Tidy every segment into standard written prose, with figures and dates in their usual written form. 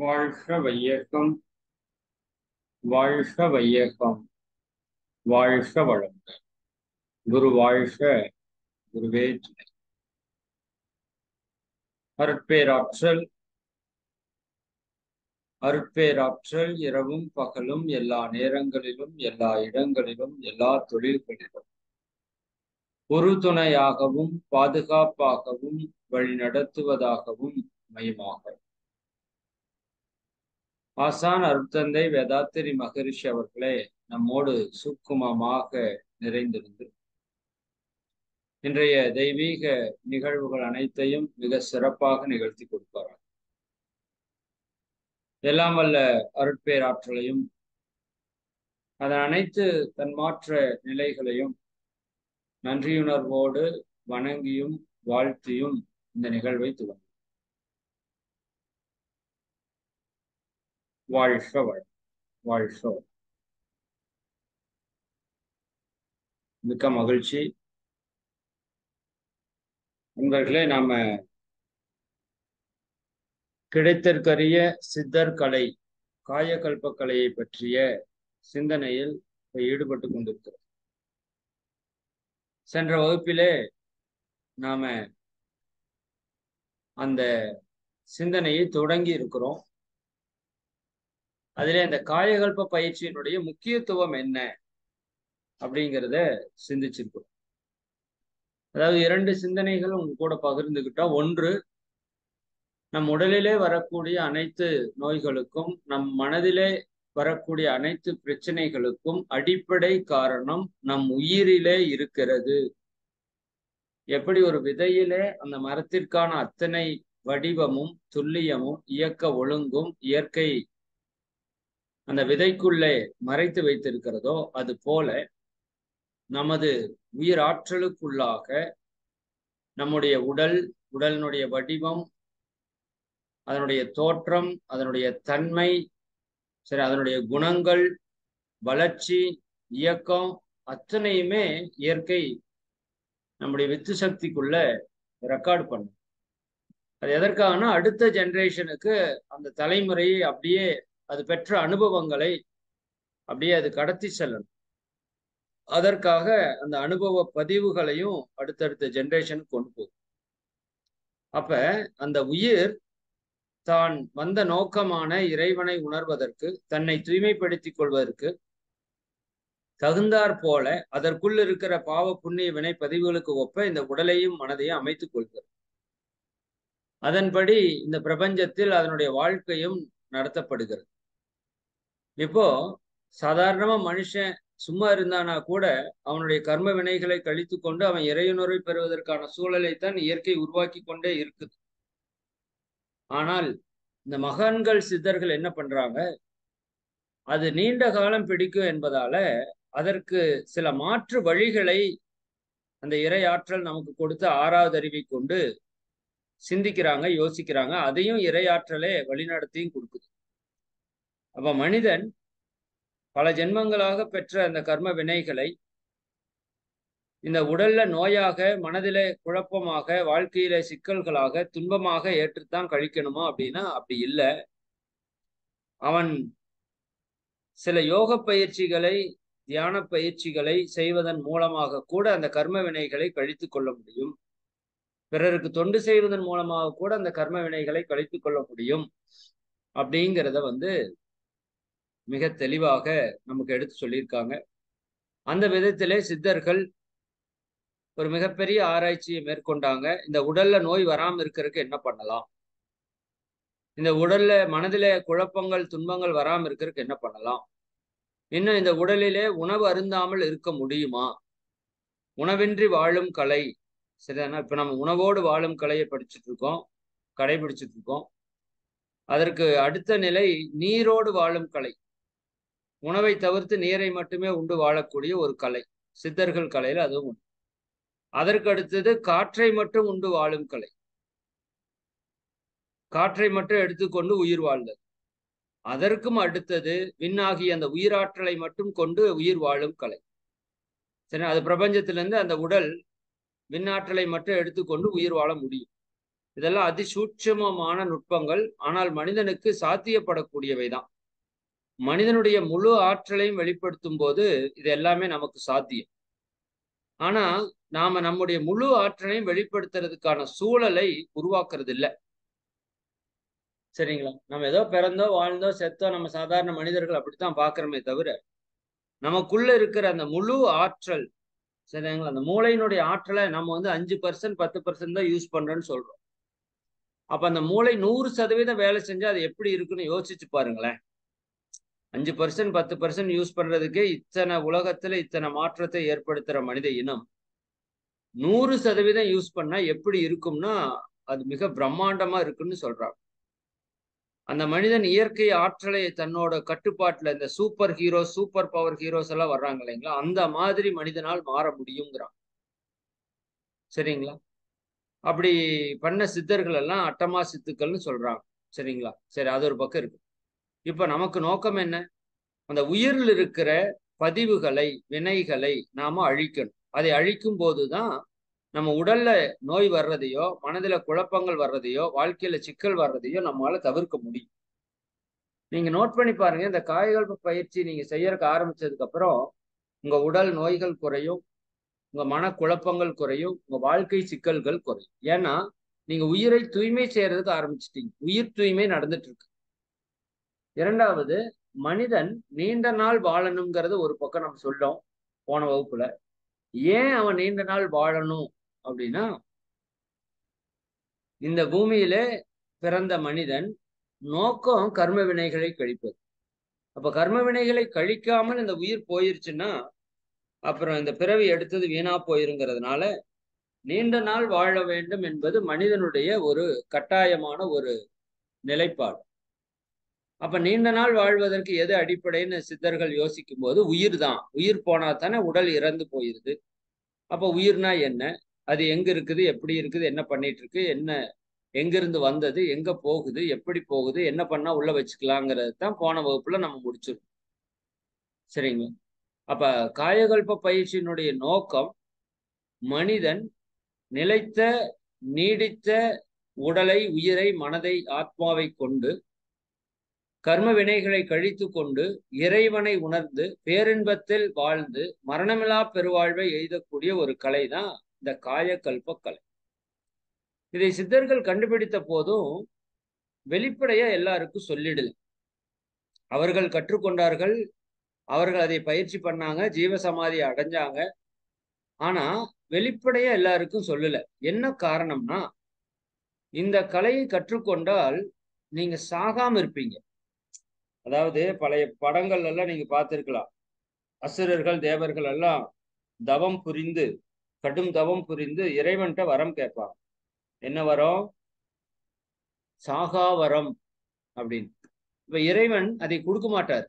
வாழ்க வையகம், வாழ்க வையகம், வாழ்க வளமுடன். குரு வாழ்க, குருவே துணை. அருட்பேராற்றல், அருட்பேராற்றல் இரவும் பகலும் எல்லா நேரங்களிலும் எல்லா இடங்களிலும் எல்லா தொழில்களிலும் ஒரு துணையாகவும் பாதுகாப்பாகவும் வழிநடத்துவதாகவும் மையமாக ஆசான் அருட்தந்தை வேதாத்திரி மகரிஷி அவர்களே நம்மோடு சூக்குமமாக நிறைந்திருந்து இன்றைய தெய்வீக நிகழ்வுகள் அனைத்தையும் மிக சிறப்பாக நிகழ்த்தி கொடுப்பார்கள். எல்லாம் வல்ல அருட்பேராற்றலையும் அதன் அனைத்து தன்மாற்ற நிலைகளையும் நன்றியுணர்வோடு வணங்கியும் வாழ்த்தியும் இந்த நிகழ்வை துவங்கும். வாழ்க வளம், வாழ்க வளம். மிக்க மகிழ்ச்சி நண்பர்களே. நாம கிடைத்தற்கரிய சித்தர் கலை, காயகல்ப கலையை பற்றிய சிந்தனையில் ஈடுபட்டு கொண்டிருக்கிறோம். சென்ற வகுப்பிலே நாம அந்த சிந்தனையை தொடங்கி இருக்கிறோம். அதிலே அந்த காயகல்ப பயிற்சியினுடைய முக்கியத்துவம் என்ன அப்படிங்கிறத சிந்திச்சிருக்கிறோம். அதாவது இரண்டு சிந்தனைகள் உங்க கூட பகிர்ந்துகிட்டா, ஒன்று நம் உடலிலே வரக்கூடிய அனைத்து நோய்களுக்கும் நம் மனதிலே வரக்கூடிய அனைத்து பிரச்சனைகளுக்கும் அடிப்படை காரணம் நம் உயிரிலே இருக்கிறது. எப்படி ஒரு விதையிலே அந்த மரத்திற்கான அத்தனை வடிவமும் துல்லியமும் இயக்க ஒழுங்கும் இயற்கை அந்த விதைக்குள்ளே மறைத்து வைத்திருக்கிறதோ, அது போல நமது உயிர் ஆற்றலுக்குள்ளாக நம்முடைய உடலினுடைய வடிவம், அதனுடைய தோற்றம், அதனுடைய தன்மை, சரி, அதனுடைய குணங்கள், வளர்ச்சி, இயக்கம் அத்தனையுமே இயற்கை நம்முடைய வித்து சக்திக்குள்ள ரெக்கார்டு பண்ணும். அது எதற்காகனா அடுத்த ஜெனரேஷனுக்கு அந்த தலைமுறையை அப்படியே அது பெற்ற அனுபவங்களை அப்படியே அது கடத்தி செல்லணும். அதற்காக அந்த அனுபவ பதிவுகளையும் அடுத்தடுத்த ஜெனரேஷனுக்கு கொண்டு போகும். அப்ப அந்த உயிர் தான் வந்த நோக்கமான இறைவனை உணர்வதற்கு, தன்னை தூய்மைப்படுத்திக் கொள்வதற்கு தகுந்தாற் போல அதற்குள் இருக்கிற பாவ புண்ணிய வினை பதிவுகளுக்கு ஒப்ப இந்த உடலையும் மனதையும் அமைத்துக் கொள்கிறது. அதன்படி இந்த பிரபஞ்சத்தில் அதனுடைய வாழ்க்கையும் நடத்தப்படுகிறது. இப்போ சாதாரணமா மனுஷன் சும்மா இருந்தானா கூட அவனுடைய கர்ம வினைகளை கழித்து கொண்டு அவன் இறையுணர்வை பெறுவதற்கான சூழலைத்தான் இயற்கை உருவாக்கி கொண்டே இருக்குது. ஆனால் இந்த மகான்கள் சித்தர்கள் என்ன பண்றாங்க, அது நீண்ட காலம் பிடிக்கும் என்பதால அதற்கு சில மாற்று வழிகளை அந்த இறை ஆற்றல் நமக்கு கொடுத்த ஆறாவது அறிவை கொண்டு சிந்திக்கிறாங்க, யோசிக்கிறாங்க. அதையும் இறை ஆற்றலே வழிநடத்தியும் கொடுக்குது. அப்ப மனிதன் பல ஜென்மங்களாக பெற்ற அந்த கர்ம வினைகளை இந்த உடல்ல நோயாக, மனதிலே குழப்பமாக, வாழ்க்கையில சிக்கல்களாக, துன்பமாக ஏற்றுத்தான் கழிக்கணுமா அப்படின்னா அப்படி இல்லை. அவன் சில யோக பயிற்சிகளை, தியான பயிற்சிகளை செய்வதன் மூலமாக கூட அந்த கர்ம வினைகளை கழித்து கொள்ள முடியும். பிறருக்கு தொண்டு செய்வதன் மூலமாக கூட அந்த கர்ம வினைகளை கழித்து கொள்ள முடியும் அப்படிங்கிறத மிக தெளிவாக நமக்கு எடுத்து சொல்லியிருக்காங்க. அந்த விதத்திலே சித்தர்கள் ஒரு மிகப்பெரிய ஆராய்ச்சியை மேற்கொண்டாங்க. இந்த உடல்ல நோய் வராம இருக்கிறதுக்கு என்ன பண்ணலாம், இந்த உடல்ல மனதில குழப்பங்கள் துன்பங்கள் வராம இருக்கிறதுக்கு என்ன பண்ணலாம், இன்னும் இந்த உடலிலே உணவு அருந்தாமல் இருக்க முடியுமா, உணவின்றி வாழும் கலை, சரிதானா? இப்ப நம்ம உணவோடு வாழும் கலையை படிச்சுட்டு இருக்கோம், கடைபிடிச்சிட்டு இருக்கோம். அதற்கு அடுத்த நிலை நீரோடு வாழும் கலை. உணவை தவிர்த்து நீரை மட்டுமே உண்டு வாழக்கூடிய ஒரு கலை, சித்தர்கள் கலையில அதுவும் உண்டு. அதற்கு அடுத்தது காற்றை மட்டும் உண்டு வாழும் கலை, காற்றை மட்டும் எடுத்துக்கொண்டு உயிர் வாழ்ந்தது. அதற்கும் அடுத்தது விண்ணாகி அந்த உயிராற்றலை மட்டும் கொண்டு உயிர் வாழும் கலை. சரி, அது பிரபஞ்சத்திலிருந்து அந்த உடல் விண்ணாற்றலை மட்டும் எடுத்துக்கொண்டு உயிர் வாழ முடியும். இதெல்லாம் அதிசூட்சமமான நுட்பங்கள். ஆனால் மனிதனுக்கு சாத்தியப்படக்கூடியவைதான். மனிதனுடைய முழு ஆற்றலையும் வெளிப்படுத்தும் போது இது எல்லாமே நமக்கு சாத்தியம். ஆனா நாம நம்முடைய முழு ஆற்றலையும் வெளிப்படுத்துறதுக்கான சூழலை உருவாக்குறது இல்ல. சரிங்களா? நம்ம ஏதோ பிறந்தோ வாழ்ந்தோ செத்தோ நம்ம சாதாரண மனிதர்கள் அப்படித்தான் பாக்குறோமே தவிர, நமக்குள்ள இருக்கிற அந்த முழு ஆற்றல், சரிங்களா, அந்த மூளையினுடைய ஆற்றலை நம்ம வந்து 5% 10% தான் யூஸ் பண்றோம்னு சொல்றோம். அப்ப அந்த மூளை 100% வேலை செஞ்சா அது எப்படி இருக்குன்னு யோசிச்சு பாருங்களேன். 5% 10% யூஸ் பண்றதுக்கே இத்தனை உலகத்துல இத்தனை மாற்றத்தை ஏற்படுத்துற மனித இனம் 100% யூஸ் பண்ணா எப்படி இருக்கும்னா அது மிக பிரம்மாண்டமா இருக்குன்னு சொல்றாங்க. அந்த மனிதன் இயற்கை ஆற்றலை தன்னோட கட்டுப்பாட்டுல, இந்த super hero super power heroes எல்லாம் வர்றாங்க இல்லைங்களா, அந்த மாதிரி மனிதனால் மாற முடியுங்கிறான். சரிங்களா? அப்படி பண்ண சித்தர்கள் எல்லாம் அட்டமா சித்துக்கள்னு சொல்றாங்க. சரிங்களா? சரி, அது ஒரு பக்கம் இருக்கு. இப்ப நமக்கு நோக்கம் என்ன? அந்த உயிரில் இருக்கிற பதிவுகளை, வினைகளை நாம அழிக்கணும். அதை அழிக்கும் போதுதான் நம்ம உடல்ல நோய் வர்றதையோ, மனதுல குழப்பங்கள் வர்றதையோ, வாழ்க்கையில சிக்கல் வர்றதையோ நம்மளால தவிர்க்க முடியும். நீங்க நோட் பண்ணி பாருங்க, இந்த காயகல்ப பயிற்சி நீங்க செய்யறதுக்கு ஆரம்பிச்சதுக்கு அப்புறம் உங்க உடல் நோய்கள் குறையும், உங்க மனக்குழப்பங்கள் குறையும், உங்க வாழ்க்கை சிக்கல்கள் குறையும். ஏன்னா நீங்க உயிரை தூய்மை செய்யறதுக்கு ஆரம்பிச்சிட்டீங்க. உயிர் தூய்மை நடந்துட்டு இருக்கு. இரண்டாவது, மனிதன் நீண்ட நாள் வாழணுங்கிறது ஒரு பக்கம் நம்ம சொல்றோம் போன வகுப்புல. ஏன் அவன் நீண்ட நாள் வாழணும் அப்படின்னா, இந்த பூமியில பிறந்த மனிதன் நோக்கம் கர்ம வினைகளை கழிப்பது. அப்ப கர்ம வினைகளை கழிக்காமல் இந்த உயிர் போயிருச்சுன்னா அப்புறம் இந்த பிறவி எடுத்தது வீணா போயிருங்கிறதுனால நீண்ட நாள் வாழ வேண்டும் என்பது மனிதனுடைய ஒரு கட்டாயமான ஒரு நிலைப்பாடு. அப்ப நீண்ட நாள் வாழ்வதற்கு எது அடிப்படைன்னு சித்தர்கள் யோசிக்கும் போது உயிர் தான். உயிர் போனா தானே உடல் இறந்து போயிருது. அப்ப உயிர்னா என்ன, அது எங்க இருக்குது, எப்படி இருக்குது, என்ன பண்ணிட்டு இருக்கு, என்ன எங்கிருந்து வந்தது, எங்க போகுது, எப்படி போகுது, என்ன பண்ணா உள்ள வச்சுக்கலாங்கிறது தான் போன வகுப்புல நம்ம முடிச்சிருக்கோம். சரிங்களா? அப்ப காயகல்ப பயிற்சியினுடைய நோக்கம் மனிதன் நிலைத்த நீடித்த உடலை, உயிரை, மனதை, ஆத்மாவை கொண்டு கர்ம வினைகளை கழித்து கொண்டு இறைவனை உணர்ந்து பேரின்பத்தில் வாழ்ந்து மரணமில்லா பெருவாழ்வை எய்தக்கூடிய ஒரு கலை தான் இந்த காயகல்ப கலை. இதை சித்தர்கள் கண்டுபிடித்த போதும் வெளிப்படையா எல்லாருக்கும் சொல்லிடல. அவர்கள் கற்றுக்கொண்டார்கள், அவர்கள் அதை பயிற்சி பண்ணாங்க, ஜீவசமாதி அடைஞ்சாங்க. ஆனா வெளிப்படையா எல்லாருக்கும் சொல்லல. என்ன காரணம்னா, இந்த கலையை கற்றுக்கொண்டால் நீங்க சாகாம இருப்பீங்க. அதாவது பழைய படங்கள் எல்லாம் நீங்க பார்த்திருக்கலாம். அசுரர்கள் தேவர்கள் எல்லாம் தவம் புரிந்து, கடும் தவம் புரிந்து இறைவன்கிட்ட வரம் கேட்பாங்க. என்ன வரம்? சாகா வரம் அப்படின்னு. இப்ப இறைவன் அதை கொடுக்க மாட்டார்.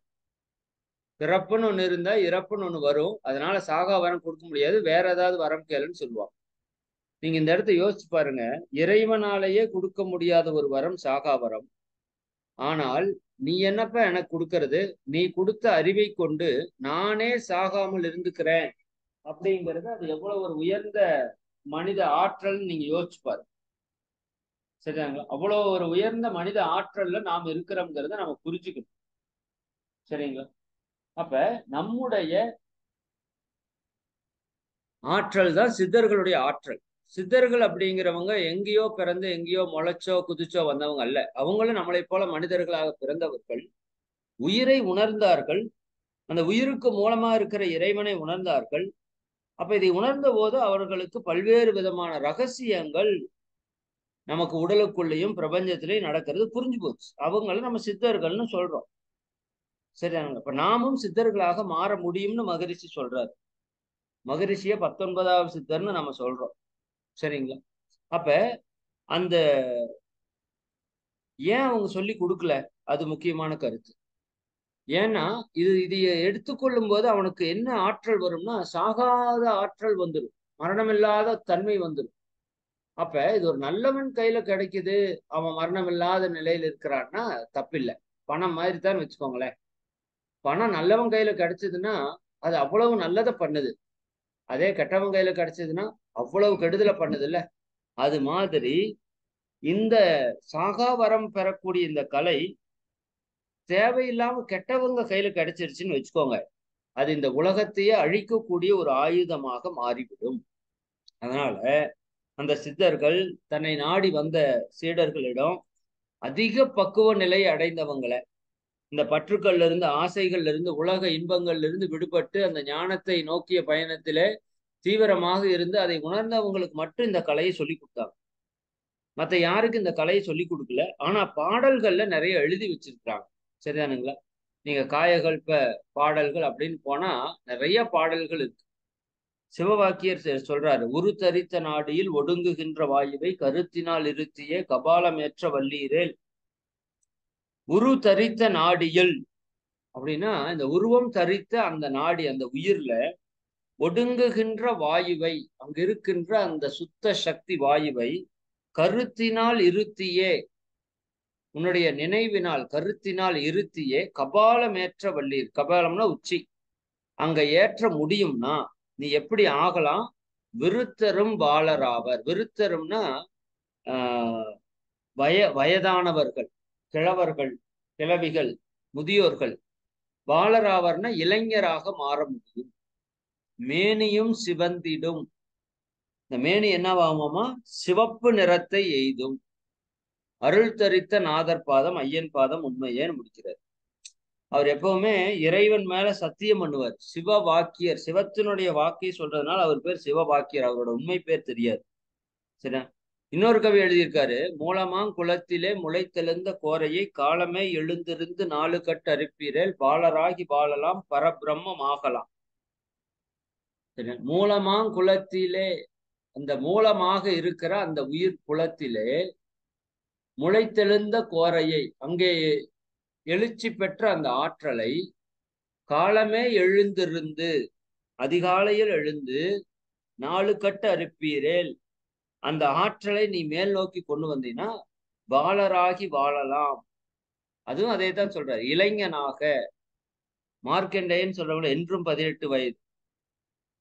பிறப்புன்னு ஒண்ணு இருந்தா இறப்புன்னு ஒண்ணு வரும், அதனால சாகா வரம் கொடுக்க முடியாது, வேற ஏதாவது வரம் கேளுன்னு சொல்லுவாங்க. நீங்க இந்த இடத்த யோசிச்சு பாருங்க. இறைவனாலேயே கொடுக்க முடியாத ஒரு வரம் சாகா வரம். ஆனால் நீ என்னப்ப எனக்கு கொடுக்கறது, நீ கொடுத்த அறிவை கொண்டு நானே சாகாமல் இருந்துக்கிறேன் அப்படிங்கிறது அது எவ்வளவு ஒரு உயர்ந்த மனித ஆற்றல் நீங்க யோசிச்சு பாருங்க. சரிங்களா? அவ்வளவு ஒரு உயர்ந்த மனித ஆற்றல்ல நாம் இருக்கிறோம்ங்கிறத நம்ம புரிஞ்சுக்கணும். சரிங்களா? அப்ப நம்முடைய ஆற்றல் தான் சித்தர்களுடைய ஆற்றல். சித்தர்கள் அப்படிங்கிறவங்க எங்கேயோ பிறந்து எங்கேயோ முளைச்சோ குதிச்சோ வந்தவங்க அல்ல. அவங்களும் நம்மளை போல மனிதர்களாக பிறந்தவர்கள். உயிரை உணர்ந்தார்கள், அந்த உயிருக்கு மூலமா இருக்கிற இறைவனை உணர்ந்தார்கள். அப்ப இதை உணர்ந்த போது அவர்களுக்கு பல்வேறு விதமான ரகசியங்கள் நமக்கு உடலுக்குள்ளேயும் பிரபஞ்சத்திலையும் நடக்கிறது புரிஞ்சு போச்சு. அவங்கள நம்ம சித்தர்கள்னு சொல்றோம். சரியாங்க? இப்ப நாமும் சித்தர்களாக மாற முடியும்னு மகரிஷி சொல்றாரு. மகரிஷிய 19வது சித்தர்னு நம்ம சொல்றோம். சரிங்களா? அப்ப அந்த ஏன் அவங்க சொல்லி கொடுக்கல, அது முக்கியமான கருத்து. ஏன்னா இது எடுத்துக்கொள்ளும் போது அவனுக்கு என்ன ஆற்றல் வரும்னா சாகாத ஆற்றல் வந்துடும், மரணமில்லாத தன்மை வந்துடும். அப்ப இது ஒரு நல்லவன் கையில கிடைக்குது, அவன் மரணம் இல்லாத நிலையில இருக்கிறான்னா தப்பில்லை. பணம் மாதிரி தான் வச்சுக்கோங்களேன். பணம் நல்லவன் கையில கிடைச்சதுன்னா அது அவ்வளவு நல்லதை பண்ணுது. அதே கெட்டவன் கையில கிடைச்சதுன்னா அவ்வளவு கெடுதலை பண்ணுது இல்ல. அது மாதிரி இந்த சாகாவரம் பெறக்கூடிய இந்த கலை தேவையில்லாம கெட்டவங்க கையில கிடைச்சிருச்சுன்னு வச்சுக்கோங்க, அது இந்த உலகத்தையே அழிக்கக்கூடிய ஒரு ஆயுதமாக மாறிவிடும். அதனால அந்த சித்தர்கள் தன்னை நாடி வந்த சீடர்களிடம் அதிக பக்குவ நிலை அடைந்தவங்களை, இந்த பற்றுக்கள்ல இருந்து, ஆசைகள்ல இருந்து, உலக இன்பங்கள்ல இருந்து விடுபட்டு அந்த ஞானத்தை நோக்கிய பயணத்திலே தீவிரமாக இருந்து அதை உணர்ந்தவங்களுக்கு மட்டும் இந்த கலையை சொல்லி கொடுத்தாங்க. மற்ற யாருக்கு இந்த கலையை சொல்லி கொடுக்கல. ஆனா பாடல்கள்ல நிறைய எழுதி வச்சிருக்கிறாங்க. சரிதானுங்களா? நீங்க காயகல்ப பாடல்கள் அப்படின்னு போனா நிறைய பாடல்கள் இருக்கு. சிவவாக்கியர் சொல்றாரு, உரு தரித்த நாடியில் ஒடுங்குகின்ற வாயுவை கருத்தினால் இருத்தியே கபாலமேற்ற வல்லீரேல். உரு தரித்த நாடியில் அப்படின்னா இந்த உருவம் தரித்த அந்த நாடி, அந்த உயிர்ல ஒடுங்குகின்ற வாயுவை, அங்க இருக்கின்ற அந்த சுத்த சக்தி வாயுவை கருத்தினால் இருத்தியே, உன்னுடைய நினைவினால் கருத்தினால் இருத்தியே கபாலமேற்ற வல்லீர். கபாலம்னா உச்சி. அங்க ஏற்ற முடியும்னா நீ எப்படி ஆகலாம்? விருத்தரும் பாலராவர். விருத்தரும்னா வயதானவர்கள், கிழவர்கள், கிழவிகள், முதியோர்கள். பாலராவர்னா இளைஞராக மாற முடியும். மேனியும் சிவந்திடும். இந்த மேனி என்னவாகுமாமா? சிவப்பு நிறத்தை எய்தும். அருள் தரித்த நாதர் பாதம் ஐயன் பாதம் உண்மையேன்னு முடிக்கிறார். அவர் எப்பவுமே இறைவன் மேல சத்தியம் பண்ணுவார். சிவ வாக்கியர், சிவத்தினுடைய வாக்கிய சொல்றதுனால அவர் பேர் சிவ வாக்கியர். அவரோட உண்மை பேர் தெரியாது. சரியா? இன்னொரு கவி எழுதியிருக்காரு, மூலமாங் குளத்திலே முளைத்தெழுந்த கோரையை காலமே எழுந்திருந்து 4 கட்டு அரிப்பீரேல் பாலராகி வாழலாம் பரபிரம்மம் ஆகலாம். சரியா? மூலமாங் குளத்திலே, அந்த மூலமாக இருக்கிற அந்த உயிர் குளத்திலே முளைத்தெழுந்த கோரையை, அங்கே எழுச்சி பெற்ற அந்த ஆற்றலை காலமே எழுந்திருந்து, அதிகாலையில் எழுந்து 4 கட்டு அறுப்பீரேல், அந்த ஆற்றலை நீ மேல் நோக்கி கொண்டு வந்தீங்கன்னா பாலராகி வாழலாம். அதுவும் அதே தான் சொல்றாரு. இளைஞனாக, மார்க்கண்டேயன் சொல்றவங்க என்றும் 18 வயது,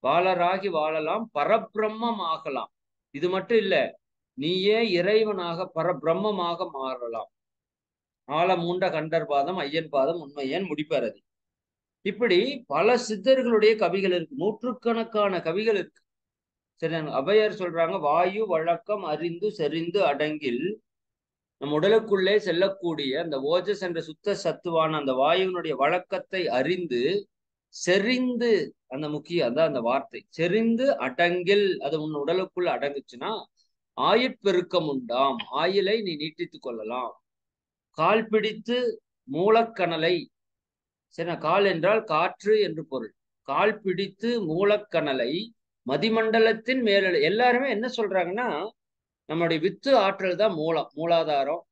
பாலராகி வாழலாம் பரபிரம்மம் ஆகலாம். இது மட்டும் இல்ல, நீயே இறைவனாக பரபிரம்மமாக மாறலாம். ஆழமூண்ட கண்டர் பாதம் ஐயன் பாதம் உண்மையேன் முடிப்பார். அது இப்படி பல சித்தர்களுடைய கவிகள் இருக்கு, நூற்றுக்கணக்கான கவிகள் இருக்கு. சரி, அபயர் சொல்றாங்க, வாயு வழக்கம் அறிந்து செறிந்து அடங்கில். நம் உடலுக்குள்ளே செல்லக்கூடிய அந்த ஓஜஸ் என்ற சுத்த சத்துவான அந்த வாயுவினுடைய வழக்கத்தை அறிந்து செறிந்து, அந்த முக்கிய அதான் அந்த வார்த்தை செறிந்து அடங்கில், அது உன் உடலுக்குள்ள அடங்குச்சுன்னா ஆயுட்பெருக்கம் உண்டாம், ஆயுளை நீ நீட்டித்துக் கொள்ளலாம். கால் பிடித்து மூலக்கணலை, சரி, கால் என்றால் காற்று என்று பொருள். கால் பிடித்து மூலக்கணலை மதிமண்டலத்தின் மேல, எல்லாருமே என்ன சொல்றாங்கன்னா நம்மளுடைய வித்து ஆற்றல் தான் மூலம், மூலாதாரம்.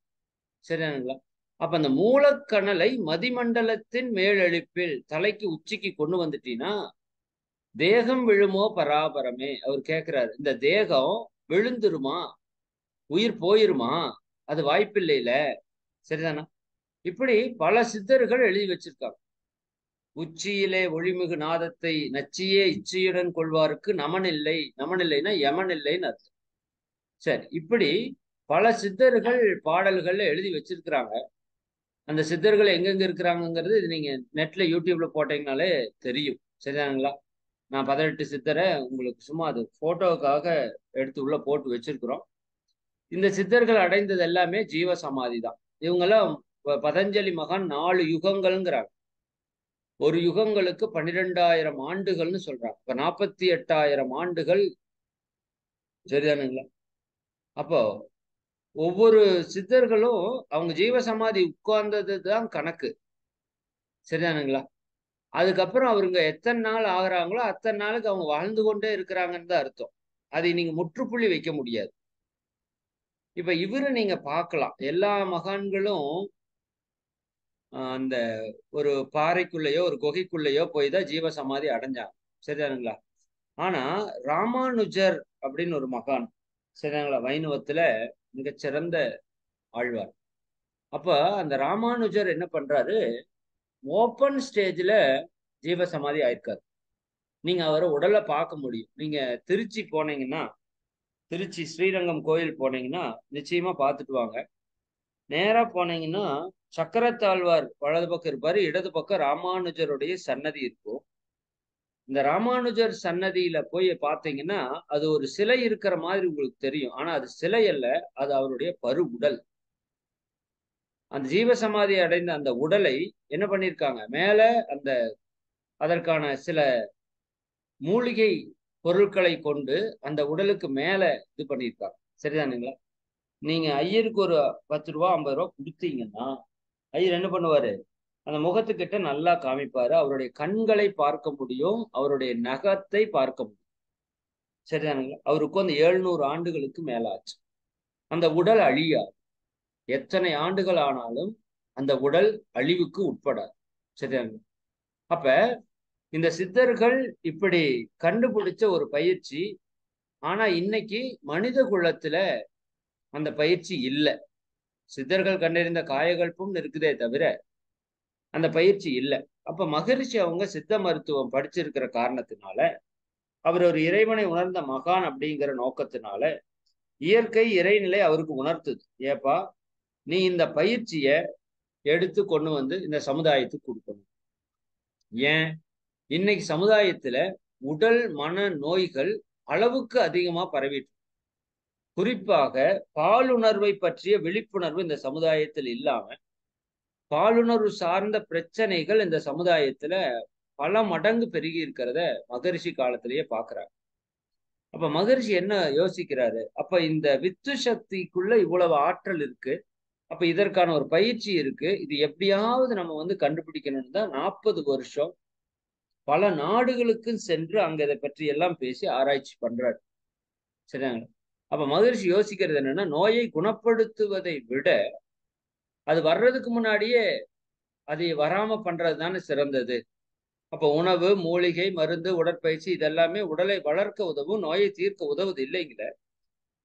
சரியானுங்களா? அப்ப அந்த மூலக்கணலை மதிமண்டலத்தின் மேலெழுப்பில் தலைக்கு உச்சிக்கு கொண்டு வந்துட்டீங்கன்னா தேகம் விழுமோ பராபரமே. அவர் கேட்கிறாரு, இந்த தேகம் விழுந்துருமா, உயிர் போயிருமா? அது வாய்ப்பில்லைல. சரிதானா? இப்படி பல சித்தர்கள் எழுதி வச்சிருக்காங்க. உச்சியிலே ஒளிமிகு நாதத்தை நச்சியே இச்சையுடன் கொள்வாருக்கு நமன் இல்லை. நமன் இல்லைன்னா யமன் இல்லைன்னு அர்த்தம். சரி, இப்படி பல சித்தர்கள் பாடல்கள்ல எழுதி வச்சிருக்கிறாங்க. அந்த சித்தர்கள் எங்கெங்க இருக்கிறாங்கிறது இது நீங்க நெட்ல யூடியூப்ல போட்டீங்கனாலே தெரியும். சரிதானுங்களா? நான் 18 சித்தரை உங்களுக்கு சும்மா அது போட்டோவுக்காக எடுத்து உள்ள போட்டு வச்சிருக்கிறோம். இந்த சித்தர்கள் அடைந்தது எல்லாமே ஜீவ சமாதி தான். இவங்கெல்லாம் பதஞ்சலி மகான் 4 யுகங்கள்ங்கிறாங்க. ஒரு யுகங்களுக்கு 12,000 ஆண்டுகள்னு சொல்றாங்க. இப்ப 48,000 ஆண்டுகள். சரிதானுங்களா? அப்போ ஒவ்வொரு சித்தர்களும் அவங்க ஜீவசமாதி உட்கார்ந்தது தான் கணக்கு. சரிதானுங்களா? அதுக்கப்புறம் அவருங்க எத்தனை நாள் ஆகுறாங்களோ அத்தனை நாளுக்கு அவங்க வாழ்ந்து கொண்டே இருக்கிறாங்கன்னு தான் அர்த்தம். அதை நீங்க முற்றுப்புள்ளி வைக்க முடியாது. இப்ப இவரு நீங்க பார்க்கலாம், எல்லா மகான்களும் அந்த ஒரு பாறைக்குள்ளேயோ ஒரு குகைக்குள்ளேயோ போய் தான் ஜீவசமாதி அடைஞ்சாங்க. சரிதானுங்களா? ஆனா ராமானுஜர் அப்படின்னு ஒரு மகான், சரிங்களா, வைணவத்துல மிகச்சிறந்த ஆழ்வார். அப்ப அந்த ராமானுஜர் என்ன பண்றாரு, ஓப்பன் ஸ்டேஜ்ல ஜீவசமாதி ஆயிருக்காரு. நீங்க அவரை உடலை பார்க்க முடியும். நீங்க திருச்சி போனீங்கன்னா திருச்சி ஸ்ரீரங்கம் கோயில் போனீங்கன்னா நிச்சயமா பார்த்துட்டு வாங்க. நேரா போனீங்கன்னா சக்கரத்தாழ்வார் வலது பக்கம் இருப்பாரு, இடது பக்கம் ராமானுஜருடைய சன்னதி இருக்கும். இந்த ராமானுஜர் சன்னதியில போய் பார்த்தீங்கன்னா அது ஒரு சிலை இருக்கிற மாதிரி உங்களுக்கு தெரியும். ஆனா அது சிலை அல்ல, அது அவருடைய பரு உடல். அந்த ஜீவசமாதி அடைந்த அந்த உடலை என்ன பண்ணியிருக்காங்க, மேல அந்த அதற்கான சில மூலிகை பொருட்களை கொண்டு அந்த உடலுக்கு மேல இது பண்ணியிருக்காங்க. சரிதானுங்களா? நீங்க ஐயருக்கு ஒரு 10 ரூபா 50 ரூபா கொடுத்தீங்கன்னா ஐயர் என்ன பண்ணுவாரு, அந்த முகத்துக்கிட்ட நல்லா காமிப்பாரு. அவருடைய கண்களை பார்க்க முடியும், அவருடைய நகத்தை பார்க்க முடியும். சரிதானுங்களா? அவருக்கு வந்து 700 ஆண்டுகளுக்கு மேல ஆச்சு. அந்த உடல் அழியாது. எத்தனை ஆண்டுகள் ஆனாலும் அந்த உடல் அழிவுக்கு உட்படாது. சரிதானுங்களா? அப்ப இந்த சித்தர்கள் இப்படி கண்டுபிடிச்ச ஒரு பயிற்சி. ஆனா இன்னைக்கு மனித குலத்துல அந்த பயிற்சி இல்லை. சித்தர்கள் கண்டறிந்த காயகல்பம் இருக்குதே தவிர அந்த பயிற்சி இல்லை. அப்ப மகரிஷி அவங்க சித்த மருத்துவம் படிச்சிருக்கிற காரணத்தினால, அவர் ஒரு இறைவனை உணர்ந்த மகான் அப்படிங்கிற நோக்கத்தினால இயற்கை இறைநிலை அவருக்கு உணர்த்துது. ஏப்பா, நீ இந்த பயிற்சிய எடுத்து கொண்டு வந்து இந்த சமுதாயத்துக்கு கொடுக்கணும். ஏன், இன்னைக்கு சமுதாயத்துல உடல் மன நோய்கள் அளவுக்கு அதிகமா பரவிட்டு, குறிப்பாக பாலுணர்வை பற்றிய விழிப்புணர்வு இந்த சமுதாயத்தில் இல்லாம, பாலுணர்வு சார்ந்த பிரச்சனைகள் இந்த சமுதாயத்துல பல மடங்கு பெருகி இருக்கிறத மகரிஷி காலத்திலேயே பாக்குறாங்க. அப்ப மகரிஷி என்ன யோசிக்கிறாரு, அப்ப இந்த வித்து சக்திக்குள்ள இவ்வளவு ஆற்றல் இருக்கு, அப்ப இதற்கான ஒரு பயிற்சி இருக்கு, இது எப்படியாவது நம்ம வந்து கண்டுபிடிக்கணும்னு தான் 40 வருஷம் பல நாடுகளுக்கும் சென்று அங்க இதை பற்றி எல்லாம் பேசி ஆராய்ச்சி பண்றாரு. சரிங்களா? அப்ப மகரிஷி யோசிக்கிறது என்னன்னா, நோயை குணப்படுத்துவதை விட அது வர்றதுக்கு முன்னாடியே அதை வராம பண்றது தானே சிறந்தது. அப்ப உணவு, மூலிகை, மருந்து, உடற்பயிற்சி இதெல்லாமே உடலை வளர்க்க உதவும், நோயை தீர்க்க உதவுது இல்லைங்கிற.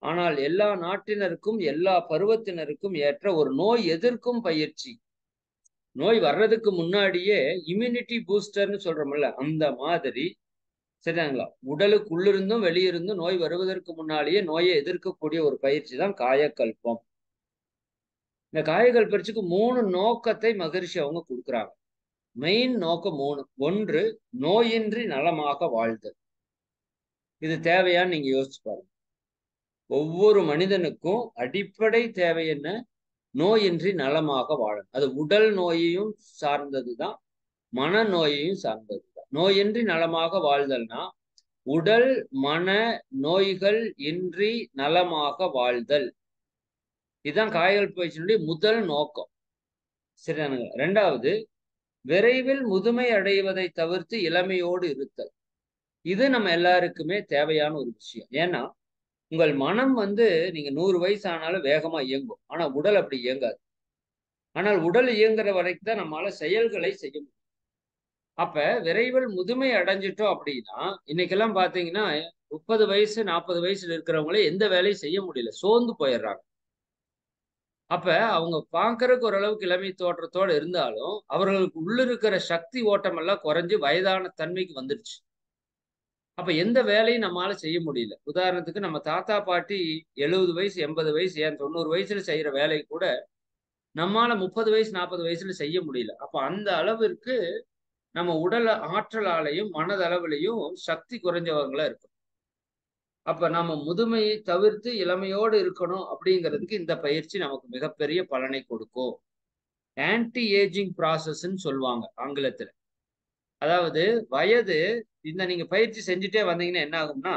ஆனால் எல்லா நாட்டினருக்கும் எல்லா பருவத்தினருக்கும் ஏற்ற ஒரு நோய் எதிர்க்கும் பயிற்சி, நோய் வர்றதுக்கு முன்னாடியே இம்யூனிட்டி பூஸ்டர்னு சொல்றோம்ல, அந்த மாதிரி. சரிங்களா? உடலுக்கு உள்ளிருந்தும் வெளியிருந்தும் நோய் வருவதற்கு முன்னாலேயே நோயை எதிர்க்கக்கூடிய ஒரு பயிற்சி தான் காயக்கல்பம். இந்த காயக்கல்பயிற்சிக்கு 3 நோக்கத்தை மகரிஷி அவங்க கொடுக்குறாங்க. மெயின் நோக்கம் 3. 1, நோயின்றி நலமாக வாழ்தல். இது தேவையான்னு நீங்க யோசிச்சு பாருங்க. ஒவ்வொரு மனிதனுக்கும் அடிப்படை தேவை என்ன? நோயின்றி நலமாக வாழணும். அது உடல் நோயையும் சார்ந்ததுதான், மன நோயையும் சார்ந்ததுதான். நோயின்றி நலமாக வாழ்தல்னா உடல் மன நோய்கள் இன்றி நலமாக வாழ்தல். இதுதான் காயல் பயிற்சியினுடைய முதல் நோக்கம். சரிதானுங்க? 2வது, விரைவில் முதுமை அடைவதை தவிர்த்து இளமையோடு இருத்தல். இது நம்ம எல்லாருக்குமே தேவையான ஒரு விஷயம். ஏன்னா உங்கள் மனம் வந்து நீங்க 100 வயசு ஆனாலும் வேகமா இயங்கும். ஆனா உடல் அப்படி இயங்காது. ஆனால் உடல் இயங்குற வரைக்கும் தான் நம்மளால செயல்களை செய்ய முடியும். அப்ப விரைவில் முதுமை அடைஞ்சிட்டோம் அப்படின்னா, இன்னைக்கெல்லாம் பாத்தீங்கன்னா 30 வயசு 40 வயசுல இருக்கிறவங்களே எந்த வேலையும் செய்ய முடியல, சோர்ந்து போயிடுறாங்க. அப்ப அவங்க பாக்குறதுக்கு ஓரளவுக்கு இளமை தோற்றத்தோடு இருந்தாலும் அவர்களுக்கு உள்ள இருக்கிற சக்தி ஓட்டம் எல்லாம் குறைஞ்சு வயதான தன்மைக்கு வந்துடுச்சு. அப்ப எந்த வேலையும் நம்மளால செய்ய முடியல. உதாரணத்துக்கு நம்ம தாத்தா பாட்டி 70 வயசு 80 வயசு ஏன் 90 வயசுல செய்யற வேலை கூட நம்மால 30 வயசு 40 வயசுல செய்ய முடியல. அப்ப அந்த அளவிற்கு நம்ம உடல் ஆற்றலாலையும் மனதளவிலையும் சக்தி குறைஞ்சவங்களா இருக்கும். அப்ப நம்ம முதுமையை தவிர்த்து இளமையோடு இருக்கணும் அப்படிங்கிறதுக்கு இந்த பயிற்சி நமக்கு மிகப்பெரிய பலனை கொடுக்கும். ஆன்டி ஏஜிங் ப்ராசஸ்ன்னு சொல்லுவாங்க ஆங்கிலத்துல. அதாவது வயது, இந்த நீங்க பயிற்சி செஞ்சுட்டே வந்தீங்கன்னா என்ன ஆகும்னா,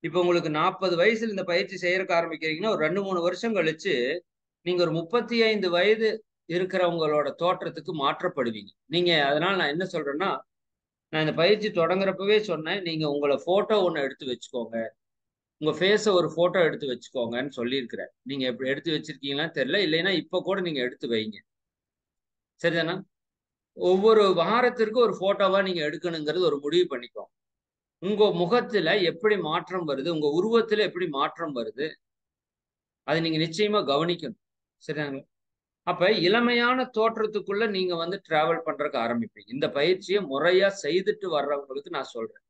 இப்ப உங்களுக்கு 40 வயசுல இந்த பயிற்சி செய்யறதுக்கு ஆரம்பிக்கிறீங்கன்னா ஒரு 2-3 வருஷம் கழிச்சு நீங்க ஒரு 35 வயது இருக்கிறவங்களோட தோற்றத்துக்கு மாற்றப்படுவீங்க. நீங்க அதனால நான் என்ன சொல்றேன்னா, நான் இந்த பயிற்சி தொடங்குறப்பவே சொன்னேன், நீங்க உங்களை போட்டோ ஒண்ணு எடுத்து வச்சுக்கோங்க, உங்க ஃபேஸ ஒரு போட்டோ எடுத்து வச்சுக்கோங்கன்னு சொல்லியிருக்கிறேன். நீங்க எப்படி எடுத்து வச்சிருக்கீங்களான்னு தெரியல, இல்லைன்னா இப்ப கூட நீங்க எடுத்து வைங்க. சரிதானா? ஒவ்வொரு வாரத்திற்கு ஒரு போட்டோவா நீங்க எடுக்கணுங்கிறது ஒரு முடிவு பண்ணிக்கோங்க. உங்க முகத்துல எப்படி மாற்றம் வருது, உங்க உருவத்துல எப்படி மாற்றம் வருது, அதை நீங்க நிச்சயமா கவனிக்கணும். சரிதாங்க? அப்ப இளமையான தோற்றத்துக்குள்ள நீங்க வந்து டிராவல் பண்றதுக்கு ஆரம்பிப்பீங்க. இந்த பயிற்சியை முறையா செய்துட்டு வர்றவங்களுக்கு நான் சொல்றேன்.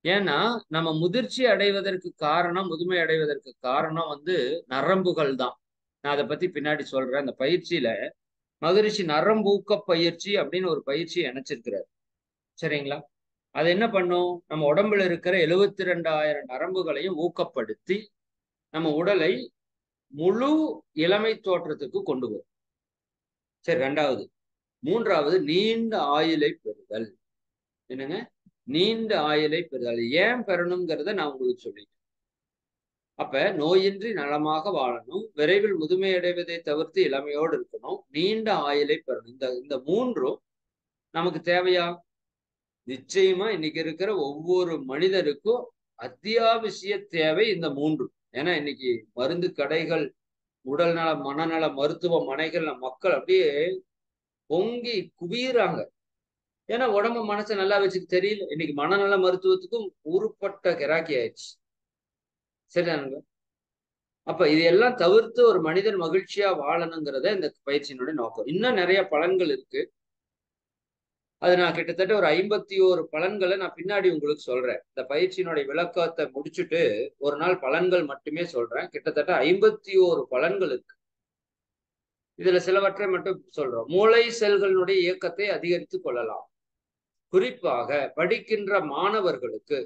ஏன்னா நம்ம முதிர்ச்சி அடைவதற்கு காரணம், முதுமை அடைவதற்கு காரணம் நரம்புகள் தான். நான் அதை பத்தி பின்னாடி சொல்றேன். அந்த பயிற்சியில மகரிஷி நரம்பூக்க பயிற்சி அப்படின்னு ஒரு பயிற்சி இணைச்சிருக்கிறார். சரிங்களா? அது என்ன பண்ணும்? நம்ம உடம்புல இருக்கிற 72,000 நரம்புகளையும் ஊக்கப்படுத்தி நம்ம உடலை முழு இளமை தோற்றத்துக்கு கொண்டு வரும். சரி, ரெண்டாவது. மூன்றாவது, நீண்ட ஆயுளை பெறுதல். என்னங்க? நீண்ட ஆயுளை பெறுதல். ஏன் பெறணுங்கிறத நான் உங்களுக்கு சொல்லிட்டேன். அப்ப நோயின்றி நலமாக வாழணும், விரைவில் முதுமை அடைவதை தவிர்த்து இளமையோடு இருக்கணும், நீண்ட ஆயுளை பெறணும். இந்த மூன்றும் நமக்கு தேவையா? நிச்சயமா இன்னைக்கு இருக்கிற ஒவ்வொரு மனிதருக்கும் அத்தியாவசிய தேவை இந்த மூன்று. ஏன்னா இன்னைக்கு மருந்து கடைகள், உடல்நல மனநல மருத்துவமனைகள் மக்கள் அப்படியே பொங்கி குவியறாங்க. ஏன்னா உடம்பு மனசை நல்லா வச்சுக்க தெரியல. இன்னைக்கு மனநல மருத்துவத்துக்கும் உருப்பட்ட கிராக்கி ஆயிடுச்சு. சரிதானுங்க? அப்ப இதையெல்லாம் தவிர்த்து ஒரு மனிதன் மகிழ்ச்சியா வாழணுங்கிறத இந்த பயிற்சியினுடைய நோக்கம். இன்னும் நிறைய பலன்கள் இருக்கு. அது நான் கிட்டத்தட்ட ஒரு 51 பலன்களை நான் பின்னாடி உங்களுக்கு சொல்றேன். இந்த பயிற்சியினுடைய விளக்கத்தை முடிச்சுட்டு ஒரு நாள் பலன்கள் மட்டுமே சொல்றேன். கிட்டத்தட்ட 51 பலன்கள் இருக்கு. இதுல சிலவற்றை மட்டும் சொல்றோம். மூளை செல்களுடைய இயக்கத்தை அதிகரித்துக் கொள்ளலாம். குறிப்பாக படிக்கின்ற மாணவர்களுக்கு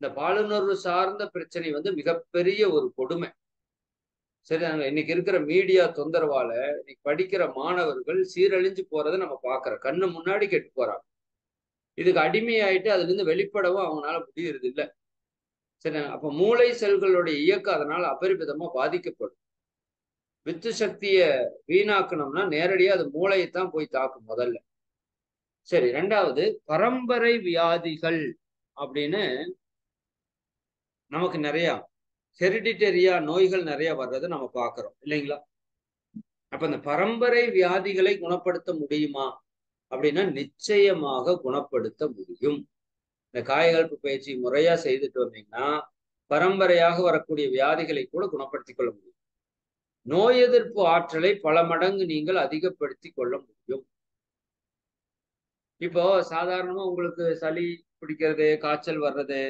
இந்த பாலுணர்வு சார்ந்த பிரச்சனை மிகப்பெரிய ஒரு கொடுமை. சரிதாங்க? இன்னைக்கு இருக்கிற மீடியா தொந்தரவால இன்னைக்கு படிக்கிற மாணவர்கள் சீரழிஞ்சு போறதை நம்ம பாக்குறோம். கண்ணு முன்னாடி கெட்டு போறாங்க. இதுக்கு அடிமையாயிட்டு அதுல இருந்து வெளிப்படவும் அவங்களால முடியறது இல்லை. சரி, அப்ப மூளை செல்களுடைய இயக்கம் அதனால அபரிமிதமா பாதிக்கப்படும். வித்து சக்திய வீணாக்கணும்னா நேரடியா அது மூளையைத்தான் போய் தாக்கும் முதல்ல. சரி, ரெண்டாவது, பரம்பரை வியாதிகள் அப்படின்னு நமக்கு நிறைய ஹெரிடிட்டரியா நோய்கள் நிறைய வர்றதை நம்ம பாக்குறோம் இல்லைங்களா? அப்ப இந்த பரம்பரை வியாதிகளை குணப்படுத்த முடியுமா அப்படின்னா நிச்சயமாக குணப்படுத்த முடியும். இந்த காயகல்ப பயிற்சி முறையா செய்துட்டு வந்தீங்கன்னா பரம்பரையாக வரக்கூடிய வியாதிகளை கூட குணப்படுத்திக் கொள்ள முடியும். நோய் எதிர்ப்பு ஆற்றலை பல மடங்கு நீங்கள் அதிகப்படுத்தி கொள்ள முடியும். இப்போ சாதாரணமா உங்களுக்கு சளி பிடிக்கிறது, காய்ச்சல் வர்றது,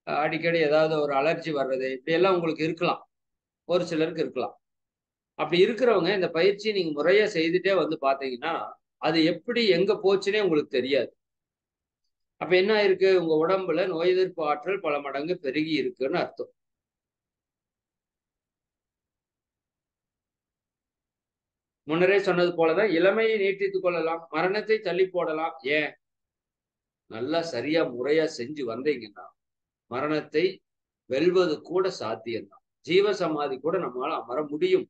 அடிக்கடி ஏதாவது ஒரு அலர்ஜி வர்றது, இப்படி எல்லாம் உங்களுக்கு இருக்கலாம். ஒரு சிலருக்கு இருக்கலாம். அப்படி இருக்கிறவங்க இந்த பயிற்சி நீங்க முறையா செய்துட்டே பாத்தீங்கன்னா அது எப்படி எங்க போச்சுன்னே உங்களுக்கு தெரியாது. அப்ப என்ன இருக்கு? உங்க உடம்புல நோய் எதிர்ப்பு ஆற்றல் பல மடங்கு பெருகி இருக்குன்னு அர்த்தம். முன்னரே சொன்னது போலதான் இளமையை நீட்டித்துக் கொள்ளலாம், மரணத்தை தள்ளி போடலாம். ஏன்? நல்லா சரியா முறையா செஞ்சு வந்தீங்கன்னா மரணத்தை வெல்வது கூட சாத்தியம்தான். ஜீவ சமாதி கூட நம்மளால அமர முடியும்.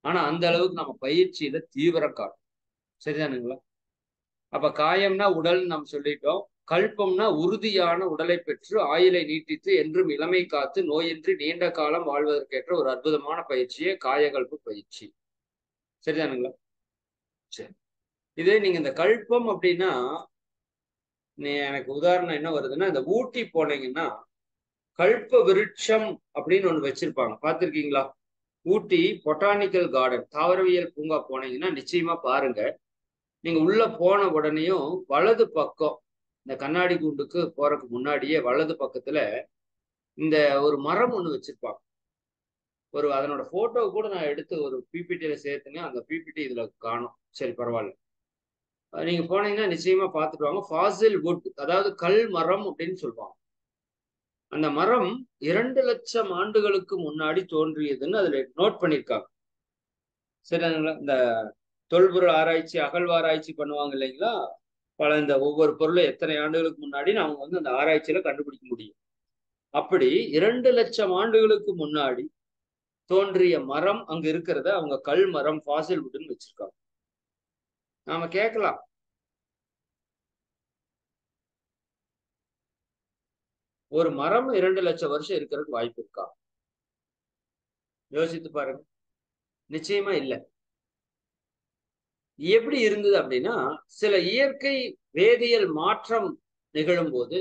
ஆனா அந்த அளவுக்கு நம்ம பயிற்சியில தீவிரம் காட்டும். சரிதானுங்களா? அப்ப காயம்னா உடல் நம்ம சொல்லிட்டோம். கல்பம்னா உறுதியான உடலை பெற்று ஆயுளை நீட்டித்து என்றும் இளமை காத்து நோயின்றி நீண்ட காலம் வாழ்வதற்கேற்ற ஒரு அற்புதமான பயிற்சியே காயகல்ப பயிற்சி. சரிதானுங்களா? சரி, இதே நீங்க இந்த கல்பம் அப்படின்னா எனக்கு உதாரணம் என்ன வருதுன்னா, இந்த ஊட்டி போனீங்கன்னா கல்ப விருட்சம் அப்படின்னு ஒண்ணு வச்சிருப்பாங்க. பார்த்திருக்கீங்களா? ஊட்டி பொட்டானிக்கல் கார்டன் தாவரவியல் பூங்கா போனீங்கன்னா நிச்சயமா பாருங்க. நீங்க உள்ள போன உடனேயும் வலது பக்கம் இந்த கண்ணாடி கூண்டுக்கு போறதுக்கு முன்னாடியே வலது பக்கத்துல இந்த ஒரு மரம் ஒண்ணு வச்சிருப்பாங்க. அதனோட போட்டோ கூட நான் எடுத்து ஒரு பிபிடியில சேர்த்துங்க. அந்த பிபிடி இதுல காணும். சரி, பரவாயில்ல. நீங்க போனீங்கன்னா நிச்சயமா பார்த்துட்டு வாங்க. ஃபாசில் வுட், அதாவது கல் மரம் அப்படின்னு சொல்லுவாங்க. அந்த மரம் 2 லட்சம் ஆண்டுகளுக்கு முன்னாடி தோன்றியதுன்னு அதுல நோட் பண்ணியிருக்காங்க. சரிங்களா? இந்த தொல்பொருள் ஆராய்ச்சி, அகழ்வாராய்ச்சி பண்ணுவாங்க இல்லைங்களா? இந்த ஒவ்வொரு பொருளும் எத்தனை ஆண்டுகளுக்கு முன்னாடி அவங்க அந்த ஆராய்ச்சியில கண்டுபிடிக்க முடியும். அப்படி 2 லட்சம் ஆண்டுகளுக்கு முன்னாடி தோன்றிய மரம் அங்க இருக்கிறத அவங்க கல் மரம் ஃபாசில் வுட்னு வச்சிருக்காங்க. நாம கேட்கலாம், ஒரு மரம் 2 லட்சம் வருஷம் இருக்கிறதுக்கு வாய்ப்பு இருக்கா? யோசித்து பாருங்க. நிச்சயமா இல்லை. எப்படி இருந்தது அப்படின்னா, சில இயற்கை வேதியியல் மாற்றம் நிகழும் போது,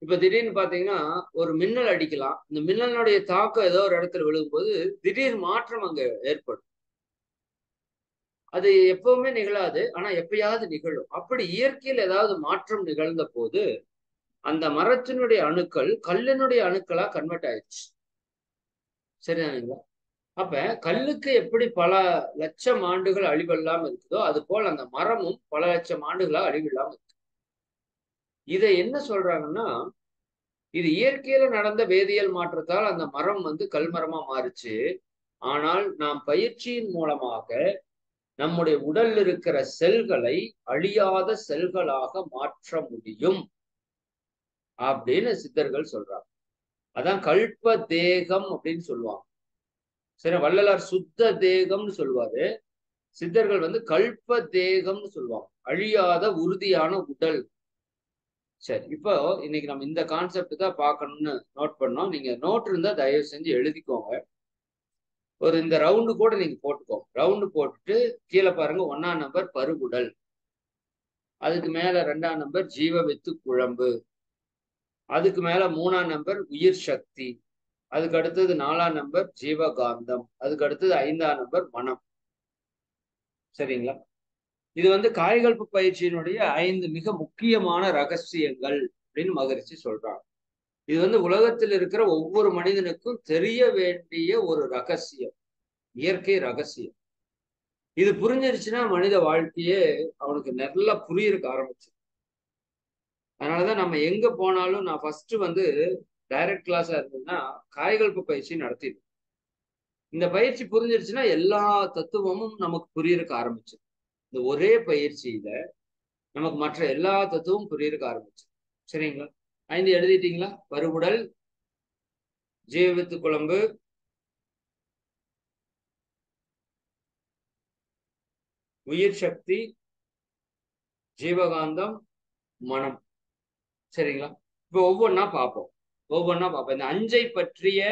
இப்ப திடீர்னு பாத்தீங்கன்னா ஒரு மின்னல் அடிக்கலாம். இந்த மின்னலுடைய தாக்கம் ஏதோ ஒரு இடத்துல விழுகும்போது திடீர் மாற்றம் அங்க ஏற்படும். அது எப்பவுமே நிகழாது, ஆனா எப்பயாவது நிகழும். அப்படி இயற்கையில் ஏதாவது மாற்றம் நிகழ்ந்த போது அந்த மரத்தினுடைய அணுக்கள் கல்லினுடைய அணுக்களா கன்வெர்ட் ஆயிடுச்சு. சரிதானுங்களா? அப்ப கல்லுக்கு எப்படி பல லட்சம் ஆண்டுகள் அழிவில்லாம இருக்குதோ அது போல் அந்த மரமும் பல லட்சம் ஆண்டுகளா அழிவில்லாம இருக்கு. இதை என்ன சொல்றாங்கன்னா, இது இயற்கையில நடந்த வேதியியல் மாற்றத்தால் அந்த மரம் கல்மரமா மாறுச்சு. ஆனால் நாம் பயிற்சியின் மூலமாக நம்முடைய உடல்ல இருக்கிற செல்களை அழியாத செல்களாக மாற்ற முடியும் அப்படின்னு சித்தர்கள் சொல்றாங்க. அதான் கல்ப தேகம் அப்படின்னு சொல்லுவாங்க. சரி, வள்ளலார் சுத்த தேகம்னு சொல்லுவாரு. சித்தர்கள் கல்ப தேகம்னு சொல்லுவாங்க, அழியாத உறுதியான உடல். சரி, இப்போ இன்னைக்கு நம்ம இந்த கான்செப்ட் தான் பார்க்கணும்னு நோட் பண்ணோம். நீங்க நோட் இருந்தா தயவு செஞ்சு எழுதிக்கோங்க. ஒரு இந்த ரவுண்டு கூட நீங்க போட்டுக்கோங்க. ரவுண்டு போட்டுட்டு கீழே பாருங்க, 1ஆம் நம்பர் பருவுடல், அதுக்கு மேல 2ஆம் நம்பர் ஜீவ வித்து குழம்பு, அதுக்கு மேல 3ஆம் நம்பர் உயிர் சக்தி, அதுக்கு அடுத்தது 4ஆம் நம்பர் ஜீவகாந்தம், அதுக்கு அடுத்தது 5ஆம் நம்பர் மனம். சரிங்களா? இது காயகல்ப பயிற்சியினுடைய 5 மிக முக்கியமான ரகசியங்கள் அப்படின்னு மகரிஷி சொல்றாங்க. இது உலகத்தில் இருக்கிற ஒவ்வொரு மனிதனுக்கும் தெரிய வேண்டிய ஒரு ரகசியம், இயற்கை ரகசியம். இது புரிஞ்சிருச்சுன்னா மனித வாழ்க்கையே அவனுக்கு நல்லா புரியறதுக்கு ஆரம்பிச்சு. அதனாலதான் நம்ம எங்க போனாலும் நான் ஃபர்ஸ்ட் டைரக்ட் கிளாஸா இருந்ததுன்னா காயகல்ப பயிற்சி நடத்திடும். இந்த பயிற்சி புரிஞ்சிருச்சுன்னா எல்லா தத்துவமும் நமக்கு புரியறதுக்கு ஆரம்பிச்சு. இந்த ஒரே பயிற்சியில நமக்கு மற்ற எல்லா தத்துவமும் புரியறதுக்கு ஆரம்பிச்சு. சரிங்களா? 5 எழுதிட்டீங்களா? பருவுடல், ஜீவவித்து குழம்பு, உயிர் சக்தி, ஜீவகாந்தம், மனம். சரிங்களா? இப்ப ஒவ்வொன்னா பார்ப்போம். இந்த 5ஐ பற்றிய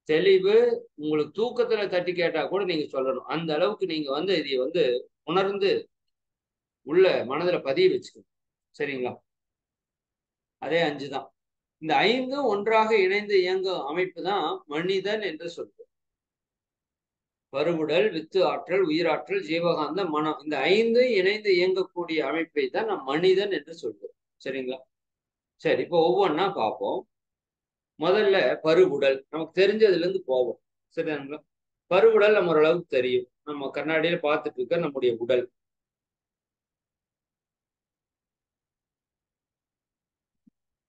தெளிவு உங்களுக்கு தூக்கத்துல தட்டி கேட்டா கூட நீங்க சொல்லணும். அந்த அளவுக்கு நீங்க இதை உணர்ந்து உள்ள மனதுல பதிய வச்சுக்கணும். சரிங்களா? அதே 5 தான். இந்த 5ம் ஒன்றாக இணைந்து இயங்கும் அமைப்பு தான் மனிதன் என்று சொல்றோம். பருவுடல், வித்து ஆற்றல், உயிராற்றல், ஜீவகாந்தம், மனம், இந்த 5 இணைந்து இயங்கக்கூடிய அமைப்பை தான் நாம் மனிதன் என்று சொல்றோம். சரிங்களா? சரி, இப்போ ஒவ்வொன்னா பார்ப்போம். முதல்ல பருவுடல், நமக்கு தெரிஞ்சதுல இருந்து போவோம். சரிங்களா? பருவுடல் நம்ம ஓரளவுக்கு தெரியும். நம்ம கண்ணாடியில பார்த்துட்டு இருக்க நம்முடைய உடல்.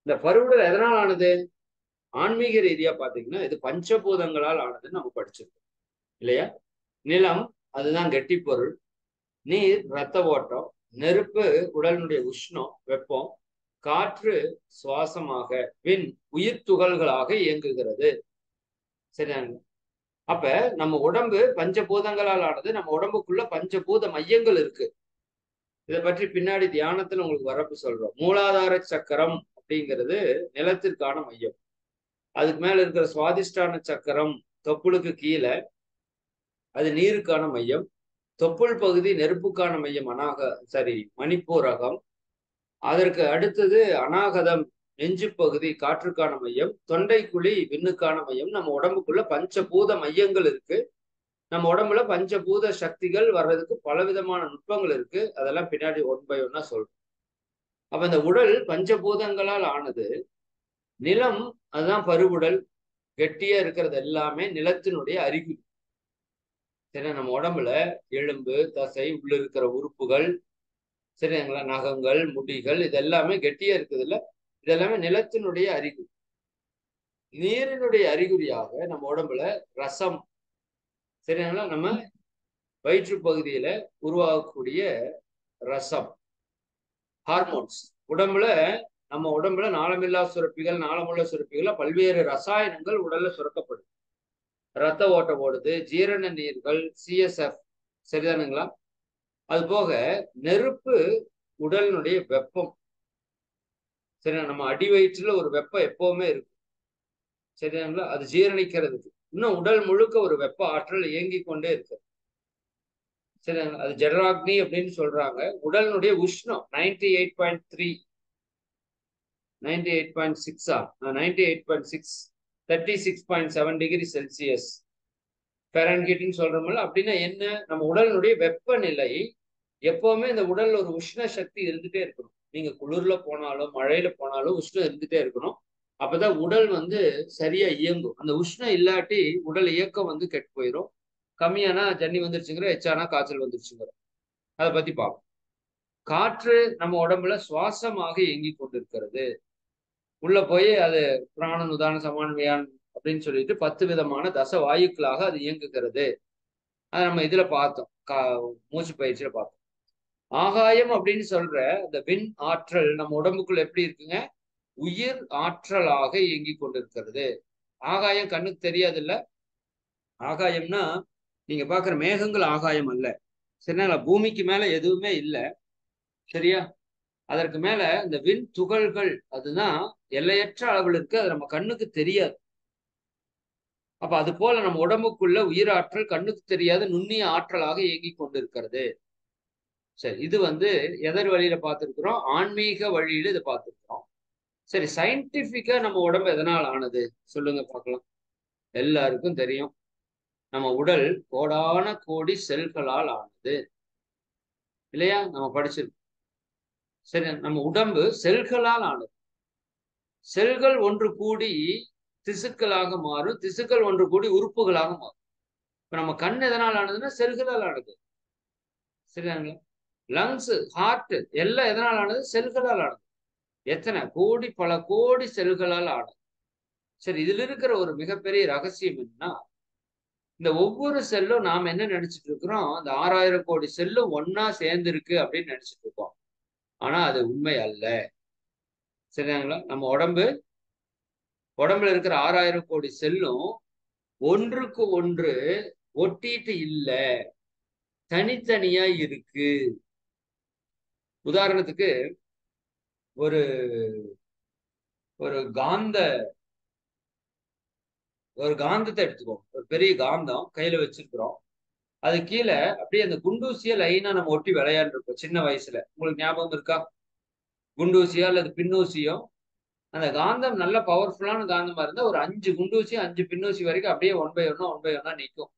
இந்த பருவுடல் எதனால் ஆனது? ஆன்மீக ரீதியா பாத்தீங்கன்னா இது பஞ்சபூதங்களால் ஆனதுன்னு நம்ம படிச்சிருக்கோம் இல்லையா? நிலம், அதுதான் கெட்டி பொருள். நீர், இரத்த ஓட்டம். நெருப்பு, உடலினுடைய உஷ்ணம், வெப்பம். காற்று, சுவாசமாக. விண், உயிர் துகள்களாக இயங்குகிறது. சரியாங்க? அப்ப நம்ம உடம்பு பஞ்சபூதங்களால் ஆனது. நம்ம உடம்புக்குள்ள பஞ்சபூத மையங்கள் இருக்கு. இதை பற்றி பின்னாடி தியானத்துல உங்களுக்கு வரப்பு சொல்றோம். மூலாதார சக்கரம் அப்படிங்கிறது நிலத்திற்கான மையம். அதுக்கு மேல இருக்கிற சுவாதிஷ்டான சக்கரம் தொப்புளுக்கு கீழே, அது நீருக்கான மையம். தொப்புள் பகுதி நெருப்புக்கான மையம், மணிப்பூரகம். அதற்கு அடுத்தது அநாகதம், நெஞ்சு பகுதி காற்றுக்கான மையம். தொண்டைக்குழி விண்ணுக்கான மையம். நம்ம உடம்புக்குள்ள பஞ்சபூத மையங்கள் இருக்கு. நம்ம உடம்புல பஞ்சபூத சக்திகள் வர்றதுக்கு பலவிதமான நுட்பங்கள் இருக்கு. அதெல்லாம் பின்னாடி 1 by 1 சொல்றோம். அப்ப இந்த உடல் பஞ்சபூதங்களால் ஆனது. நிலம், அதுதான் பருவுடல். கெட்டியா இருக்கிறது எல்லாமே நிலத்தினுடைய அறிகுறி. சரி, நம்ம உடம்புல எலும்பு, தசை, உள்ள இருக்கிற உறுப்புகள், சரிங்களா, நகங்கள், முடிகள், இது எல்லாமே கெட்டியா இருக்குது இல்ல, இதெல்லாமே நிலத்தினுடைய அறிகுறி. நீரினுடைய அறிகுறியாக நம்ம உடம்புல ரசம், சரிங்களா, நம்ம வயிற்று பகுதியில உருவாகக்கூடிய ரசம், ஹார்மோன்ஸ். நம்ம உடம்புல நாளமில்லா சுரப்பிகள், நாளமுள்ள சுரப்பிகள், பல்வேறு ரசாயனங்கள் உடல்ல சுரக்கப்படுது. ரத்த ஓட்டம் ஓடுது, ஜீரண நீர்கள், CSF. சரிதானுங்களா? அது போக நெருப்பு, உடலினுடைய வெப்பம். சரி, நம்ம அடி வயிற்றுல ஒரு வெப்பம் எப்பவுமே இருக்கு. சரிதானுங்களா? அது ஜீரணிக்கிறதுக்கு. இன்னும் உடல் முழுக்க ஒரு வெப்ப ஆற்றல் இயங்கி கொண்டே இருக்கு. சரிங்களா? அது ஜெடராக்னி அப்படின்னு சொல்றாங்க. உடலினுடைய உஷ்ணம் 98.3, 98.6 98.6, 36.7 டிகிரி செல்சியஸ் ஃபேரன்ஹீட்னு சொல்றோம்ல. அப்படின்னா என்ன? நம்ம உடலினுடைய வெப்பநிலை எப்பவுமே இந்த உடல்ல ஒரு உஷ்ண சக்தி இருந்துட்டே இருக்கணும். நீங்க குளிர்ல போனாலும் மழையில போனாலும் உஷ்ணம் இருந்துட்டே இருக்கணும். அப்பதான் உடல் வந்து சரியா இயங்கும். அந்த உஷ்ணம் இல்லாட்டி உடல் இயக்கம் வந்து கெட்டு போயிடும். கம்மியானா ஜன்னி வந்துருச்சுங்கிற, எச்சானா காய்ச்சல் வந்துருச்சுங்கிற. அதை பத்தி பார்ப்போம். காற்று நம்ம உடம்புல சுவாசமாக இயங்கிக் கொண்டிருக்கிறது. உள்ள போய் அது பிராணன், உதான, சமான, வியான் அப்படின்னு சொல்லிட்டு 10 விதமான தச வாயுக்களாக அது இயங்குகிறது. அதை நம்ம இதுல பார்த்தோம். மூச்சு பயிற்சியில பார்த்தோம். ஆகாயம் அப்படின்னு சொல்ற அந்த விண் ஆற்றல் நம்ம உடம்புக்குள்ள எப்படி இருக்குங்க? உயிர் ஆற்றலாக இயங்கிக் கொண்டிருக்கிறது. ஆகாயம் கண்ணுக்கு தெரியாது இல்ல. ஆகாயம்னா நீங்க பாக்குற மேகங்கள் ஆகாயம் அல்ல. சரிங்களா? பூமிக்கு மேல எதுவுமே இல்லை. சரியா? அதற்கு மேல இந்த விண் துகள்கள் அதுதான் எல்லையற்ற அளவில் இருக்கு. அது நம்ம கண்ணுக்கு தெரியாது. அப்ப அது போல நம்ம உடம்புக்குள்ள உயிராற்றல் கண்ணுக்கு தெரியாத நுண்ணிய ஆற்றலாக இயங்கிக் கொண்டிருக்கிறது. சரி, இது வந்து எதர் வழியில பார்த்திருக்கிறோம்? ஆன்மீக வழியில இதை பார்த்திருக்கிறோம். சரி, சயின்டிபிக்கா நம்ம உடம்பு எதனால் ஆனது சொல்லுங்க பார்க்கலாம். எல்லாருக்கும் தெரியும், நம்ம உடல் கோடான கோடி செல்களால் ஆனது இல்லையா? நம்ம படிச்சிருக்கோம். சரி, நம்ம உடம்பு செல்களால் ஆனது. செல்கள் ஒன்று கூடி திசுக்களாக மாறும், திசுக்கள் ஒன்று கூடி உறுப்புகளாக மாறும். இப்ப நம்ம கண் எதனால் ஆனதுன்னா செல்களால் ஆனது. சரிதாங்களா? லங்ஸ், ஹார்ட் எல்லாம் எதனால் ஆனது? செல்களால் ஆனது. எத்தனை கோடி, பல கோடி செல்களால் ஆனது. சரி, இதுல இருக்கிற ஒரு மிகப்பெரிய ரகசியம் என்னன்னா, இந்த ஒவ்வொரு செல்லும் நாம என்ன நினைச்சிட்டு இருக்கிறோம்? அந்த 6000 கோடி செல்லும் ஒன்னா சேர்ந்து இருக்கு அப்படின்னு நினைச்சிட்டு இருக்கோம். ஆனா அது உண்மை அல்ல. சரிங்களா? நம்ம உடம்புல இருக்கிற 6000 கோடி செல்லும் ஒன்றுக்கு ஒன்று ஒட்டிட்டு இல்ல, தனித்தனியா இருக்கு. உதாரணத்துக்கு ஒரு ஒரு காந்த ஒரு காந்தத்தை எடுத்துக்கோம். ஒரு பெரிய காந்தம் கையில வச்சிருக்கிறோம். அது கீழே அப்படியே அந்த குண்டூசியை லைனா நம்ம ஒட்டி விளையாண்டுருப்போம் சின்ன வயசுல. உங்களுக்கு ஞாபகம் இருக்கா? குண்டூசியோ அல்லது பின்னூசியோ, அந்த காந்தம் நல்ல பவர்ஃபுல்லான காந்தமா இருந்தா ஒரு 5 குண்டூசி 5 பின்னூசி வரைக்கும் அப்படியே ஒன் பை ஒன்னா நிற்கும்.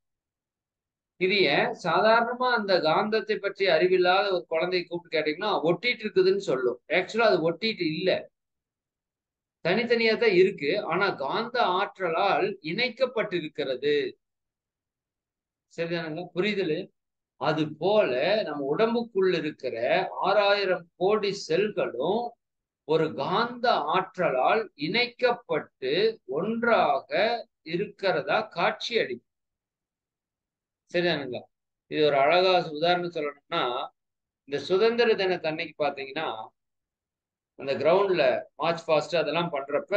இது ஏன் சாதாரணமா அந்த காந்தத்தை பற்றி அறிவில்லாத ஒரு குழந்தையை கூப்பிட்டு கேட்டீங்கன்னா ஒட்டிட்டு இருக்குதுன்னு சொல்லும். ஆக்சுவலா அது ஒட்டிட்டு இல்ல, தனித்தனியா தான் இருக்கு. ஆனா காந்த ஆற்றலால் இணைக்கப்பட்டிருக்கிறது. சரிதானுங்க? புரியுதுல? அது போல நம்ம உடம்புக்குள்ள இருக்கிற 6000 கோடி செல்களும் ஒரு காந்த ஆற்றலால் இணைக்கப்பட்டு ஒன்றாக இருக்கிறதா காட்சி அளிக்கும். சரிதானுங்களா? இது ஒரு அழகா உதாரணம் சொல்லணும்னா, இந்த சுதந்திர தினத்தன்னைக்கு பாத்தீங்கன்னா அந்த கிரவுண்ட்ல மார்ச் பாஸ்ட் அதெல்லாம் பண்றப்ப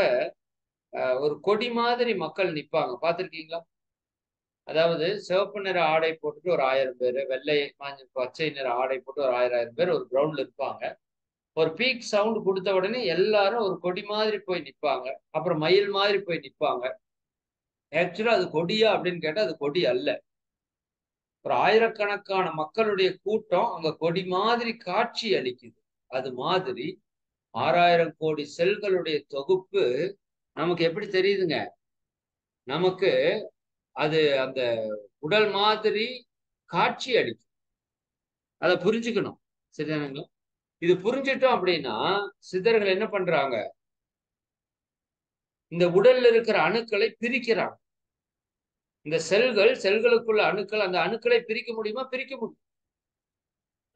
ஒரு கொடி மாதிரி மக்கள் நிப்பாங்க. பார்த்திருக்கீங்களா? அதாவது சிவப்பு நிற ஆடை போட்டுட்டு ஒரு 1000 பேரு, வெள்ளை பச்சை நிற ஆடை போட்டு ஒரு 1000 பேர் ஒரு கிரவுண்ட்ல இருப்பாங்க. ஒரு பீக் சவுண்ட் கொடுத்த உடனே எல்லாரும் ஒரு கொடி மாதிரி போய் நிப்பாங்க. அப்புறம் மயில் மாதிரி போய் நிப்பாங்க. ஆக்சுவலா அது கொடியா அப்படின்னு கேட்டா அது கொடி அல்ல. ஒரு ஆயிரக்கணக்கான மக்களுடைய கூட்டம் அங்க கொடி மாதிரி காட்சி அளிக்குது. அது மாதிரி 6000 கோடி செல்களுடைய தொகுப்பு நமக்கு எப்படி தெரியுதுங்க? நமக்கு அது அந்த உடல் மாதிரி காட்சி அளிக்கும். அதை புரிஞ்சுக்கணும். சரிதானுங்களா? இது புரிஞ்சிட்டோம் அப்படின்னா சித்தர்கள் என்ன பண்றாங்க? இந்த உடல்ல இருக்கிற அணுக்களை பிரிக்கிறாங்க. இந்த செல்களுக்குள்ள அணுக்கள், அந்த அணுக்களை பிரிக்க முடியுமா? பிரிக்க முடியும்.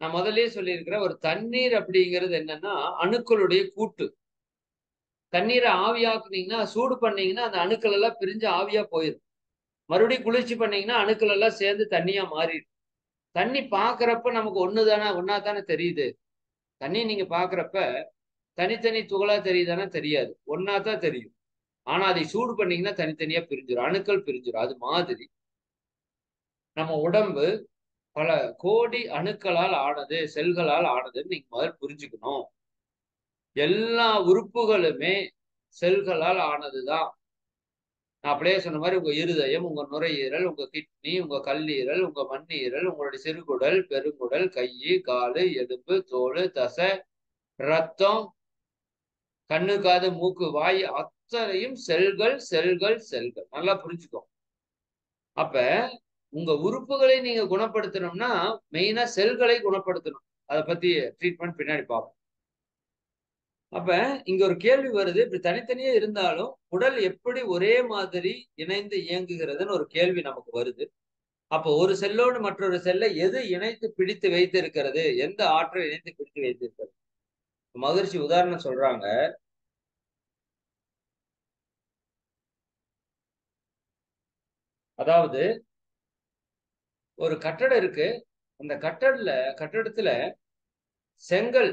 நான் முதல்லயே சொல்லியிருக்கிறேன், ஒரு தண்ணீர் அப்படிங்கிறது என்னன்னா அணுக்களுடைய கூட்டு. தண்ணீரை ஆவியாக்குனீங்கன்னா, சூடு பண்ணீங்கன்னா அந்த அணுக்கள் எல்லாம் பிரிஞ்சு ஆவியா போயிடும். மறுபடியும் குளிர்ச்சி பண்ணீங்கன்னா அணுக்கள் எல்லாம் சேர்ந்து தண்ணியா மாறிடும். தண்ணி பாக்குறப்ப நமக்கு ஒன்னா தானே தெரியுது. தண்ணி நீங்க பாக்குறப்ப தனித்தனி துகளா தெரியுதானா? தெரியாது. ஒன்னா தான் தெரியும். ஆனா அதை சூடு பண்ணீங்கன்னா தனித்தனியா பிரிஞ்சிடும், அணுக்கள் பிரிஞ்சிடும். அது மாதிரி நம்ம உடம்பு பல கோடி அணுக்களால் ஆனது, செல்களால் ஆனதுன்னு நீங்க முதல்ல புரிஞ்சுக்கணும். எல்லா உறுப்புகளுமே செல்களால் ஆனதுதான். நான் அப்படியே சொன்ன மாதிரி உங்க இருதயம், உங்க நுரையீரல், உங்க கிட்னி, உங்க கல்லீரல், உங்க மண்ணீரல், உங்களுடைய சிறுகுடல், பெருங்குடல், கை, காலு, எலும்பு, தோல், தசை, ரத்தம், கண்ணு, காது, மூக்கு, வாய் அத்தனையும் செல்கள் செல்கள் செல்கள். நல்லா புரிஞ்சுக்கோ. அப்ப உங்க உறுப்புகளை நீங்க குணப்படுத்தணும்னா மெயினா செல்களை குணப்படுத்தணும். அதை பத்தி ட்ரீட்மெண்ட் பின்னாடி பார்ப்போம். அப்ப இங்க ஒரு கேள்வி வருது, இப்படி தனித்தனியே இருந்தாலும் உடல் எப்படி ஒரே மாதிரி இணைந்து இயங்குகிறதுன்னு ஒரு கேள்வி நமக்கு வருது. அப்போ ஒரு செல்லோடு மற்றொரு செல்லை எது இணைத்து பிடித்து வைத்திருக்கிறது? எந்த ஆற்றல் இணைத்து பிடித்து வைத்திருக்கிறது? மகரிஷி உதாரணம் சொல்றாங்க. அதாவது ஒரு கட்டடம் இருக்கு. அந்த கட்டடத்துல செங்கல்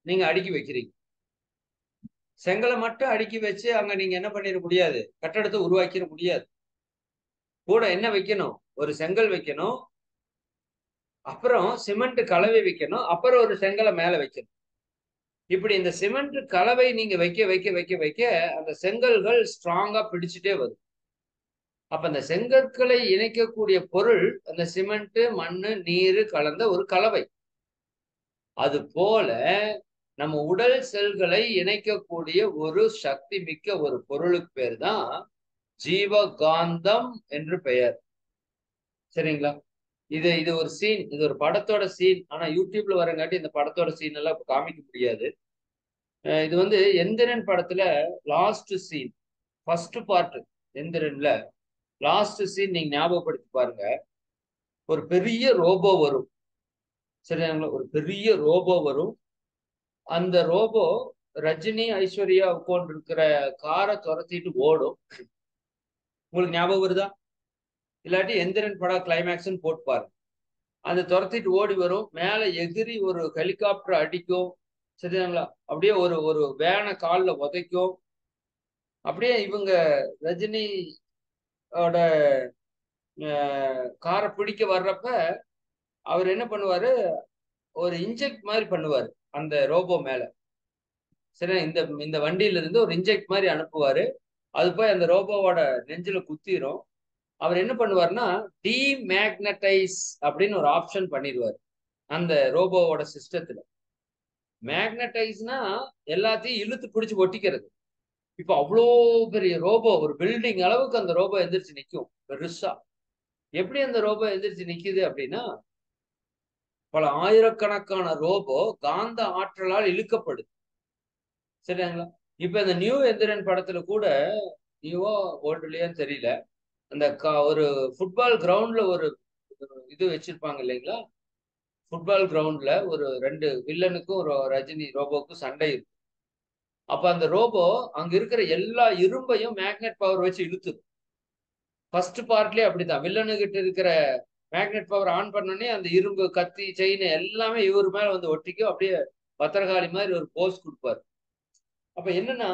நீங்க அடுக்கி வைக்கிறீங்க. செங்கலை மட்டும் அடுக்கி வச்சு அங்க நீங்க என்ன பண்ணிட முடியாது, கட்டடத்தை உருவாக்கிட முடியாது. கூட என்ன வைக்கணும்? ஒரு செங்கல் வைக்கணும், அப்புறம் சிமெண்ட் கலவை வைக்கணும், அப்புறம் ஒரு செங்கலை மேல வைக்கணும். இப்படி இந்த சிமெண்ட் கலவை நீங்க வைக்க வைக்க வைக்க வைக்க அந்த செங்கல்கள் ஸ்ட்ராங்கா பிடிச்சிட்டே வரும். அப்ப அந்த செங்கற்களை இணைக்கக்கூடிய பொருள் அந்த சிமெண்ட், மண்ணு, நீரு கலந்த ஒரு கலவை. அது போல நம்ம உடல் செல்களை இணைக்கக்கூடிய ஒரு சக்தி மிக்க ஒரு பொருளுக்கு பேர் தான் ஜீவகாந்தம் என்று பெயர். சரிங்களா? இது இது ஒரு சீன், இது ஒரு படத்தோட சீன். ஆனா யூடியூப்ல வரங்காட்டி இந்த படத்தோட சீன் எல்லாம் காமிக்க முடியாது. இது வந்து எந்திரன் படத்துல லாஸ்ட் சீன், ஃபர்ஸ்ட் பார்ட். எந்திரன்ல லாஸ்ட் சீன் நீங்க ஞாபகப்படுத்தி பாருங்க. ஒரு பெரிய ரோபோ வரும். சரிங்களா? ஒரு பெரிய ரோபோ வரும். அந்த ரோபோ ரஜினி, ஐஸ்வர்யா உட்கார்ந்து இருக்கிற காரை துரத்திட்டு ஓடும். உங்களுக்கு ஞாபகம் வருதா? இல்லாட்டி எந்திரன் படம் கிளைமேக்ஸ்ன்னு போட்டு பாருங்க. அந்த துரத்திட்டு ஓடி வரும். மேல எகிரி ஒரு ஹெலிகாப்டர் அடிக்கும். சரிங்களா? அப்படியே ஒரு ஒரு வேனை காலில் உதைக்கும். அப்படியே இவங்க ரஜினியோட காரை பிடிக்க வர்றப்ப அவர் என்ன பண்ணுவாரு, ஒரு இன்ஜெக்ட் மாதிரி பண்ணுவாரு அந்த ரோபோ மேல. சரி, இந்த இந்த வண்டியில இருந்து ஒரு இன்ஜெக்ட் மாதிரி அனுப்புவாரு. அது போய் அந்த ரோபோவோட நெஞ்சில குத்திரும். அவர் என்ன பண்ணுவாருன்னா டிமேக்னடைஸ் அப்படின்னு ஒரு ஆப்ஷன் பண்ணிடுவார் அந்த ரோபோவோட சிஸ்டத்துல. மேக்னடைஸ்னா எல்லாத்தையும் இழுத்து பிடிச்சு ஒட்டிக்கிறது. இப்ப அவ்வளோ பெரிய ரோபோ, ஒரு பில்டிங் அளவுக்கு அந்த ரோபோ எந்திரிச்சு நிற்கும் பெருசா. எப்படி அந்த ரோபோ எந்திரிச்சு நிக்குது அப்படின்னா, பல ஆயிரக்கணக்கான ரோபோ காந்த ஆற்றலால் இழுக்கப்படுது. சரிங்களா? இப்ப இந்த நியூ எந்திரன் படத்துல கூட, நியூவோ ஓல்டுலயான்னு தெரியல, அந்த ஒரு ஃபுட்பால் கிரவுண்ட்ல ஒரு இது வச்சிருப்பாங்க இல்லைங்களா? ஃபுட்பால் கிரவுண்ட்ல ஒரு ரெண்டு வில்லனுக்கும் ஒரு ரஜினி ரோபோக்கும் சண்டை இருக்கு. அப்ப அந்த ரோபோ அங்க இருக்கிற எல்லா இரும்பையும் மேக்னெட் பவர் வச்சு இழுத்துது. ஃபர்ஸ்ட் பார்ட்லயே அப்படிதான். வில்லனு கிட்ட இருக்கிற மேக்னெட் பவர் ஆன் பண்ணோடனே அந்த இரும்பு, கத்தி, செயின் எல்லாமே இவர் மேல வந்து ஒட்டிக்கும். அப்படியே பத்திரகாளி மாதிரி ஒரு போஸ் கொடுப்பாரு. அப்ப என்னன்னா,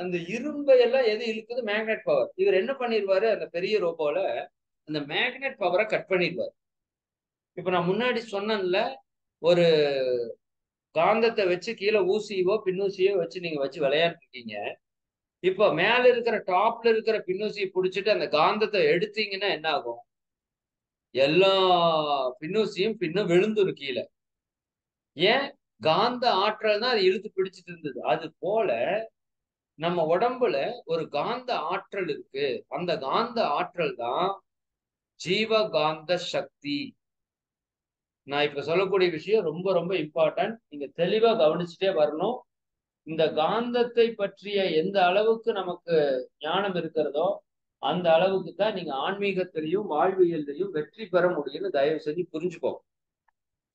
அந்த இரும்பை எல்லாம் எது இழுக்குது? Magnet power. இவர் என்ன பண்ணிருவாரு, அந்த பெரிய ரோபோல அந்த மேக்னெட் பவரை கட் பண்ணிடுவார். இப்ப நான் முன்னாடி சொன்னேன்ல, ஒரு காந்தத்தை வச்சு கீழே ஊசியோ பின்னூசியோ வச்சு நீங்க வச்சு விளையாண்டுருக்கீங்க. இப்போ மேல இருக்கிற டாப்ல இருக்கிற பின்னூசியை பிடிச்சிட்டு அந்த காந்தத்தை எடுத்தீங்கன்னா என்ன ஆகும்? எல்லா பின்னூசியும் பின்னும் விழுந்துரும் கீழே. ஏன்? காந்த ஆற்றல் தான் அது இழுத்து பிடிச்சிட்டு இருந்தது. அது போல நம்ம உடம்புல ஒரு காந்த ஆற்றல் இருக்கு. அந்த காந்த ஆற்றல் தான் ஜீவகாந்த சக்தி. நான் இப்ப சொல்லக்கூடிய விஷயம் ரொம்ப ரொம்ப இம்பார்ட்டன்ட். நீங்க தெளிவா கவனிச்சுட்டே வரணும். இந்த காந்தத்தை பற்றிய எந்த அளவுக்கு நமக்கு ஞானம் இருக்கிறதோ அந்த அளவுக்கு தான் நீங்க ஆன்மீகத்திலையும் வாழ்வியல்லையும் வெற்றி பெற முடியும்னு தயவு செஞ்சு புரிஞ்சுக்கோங்க.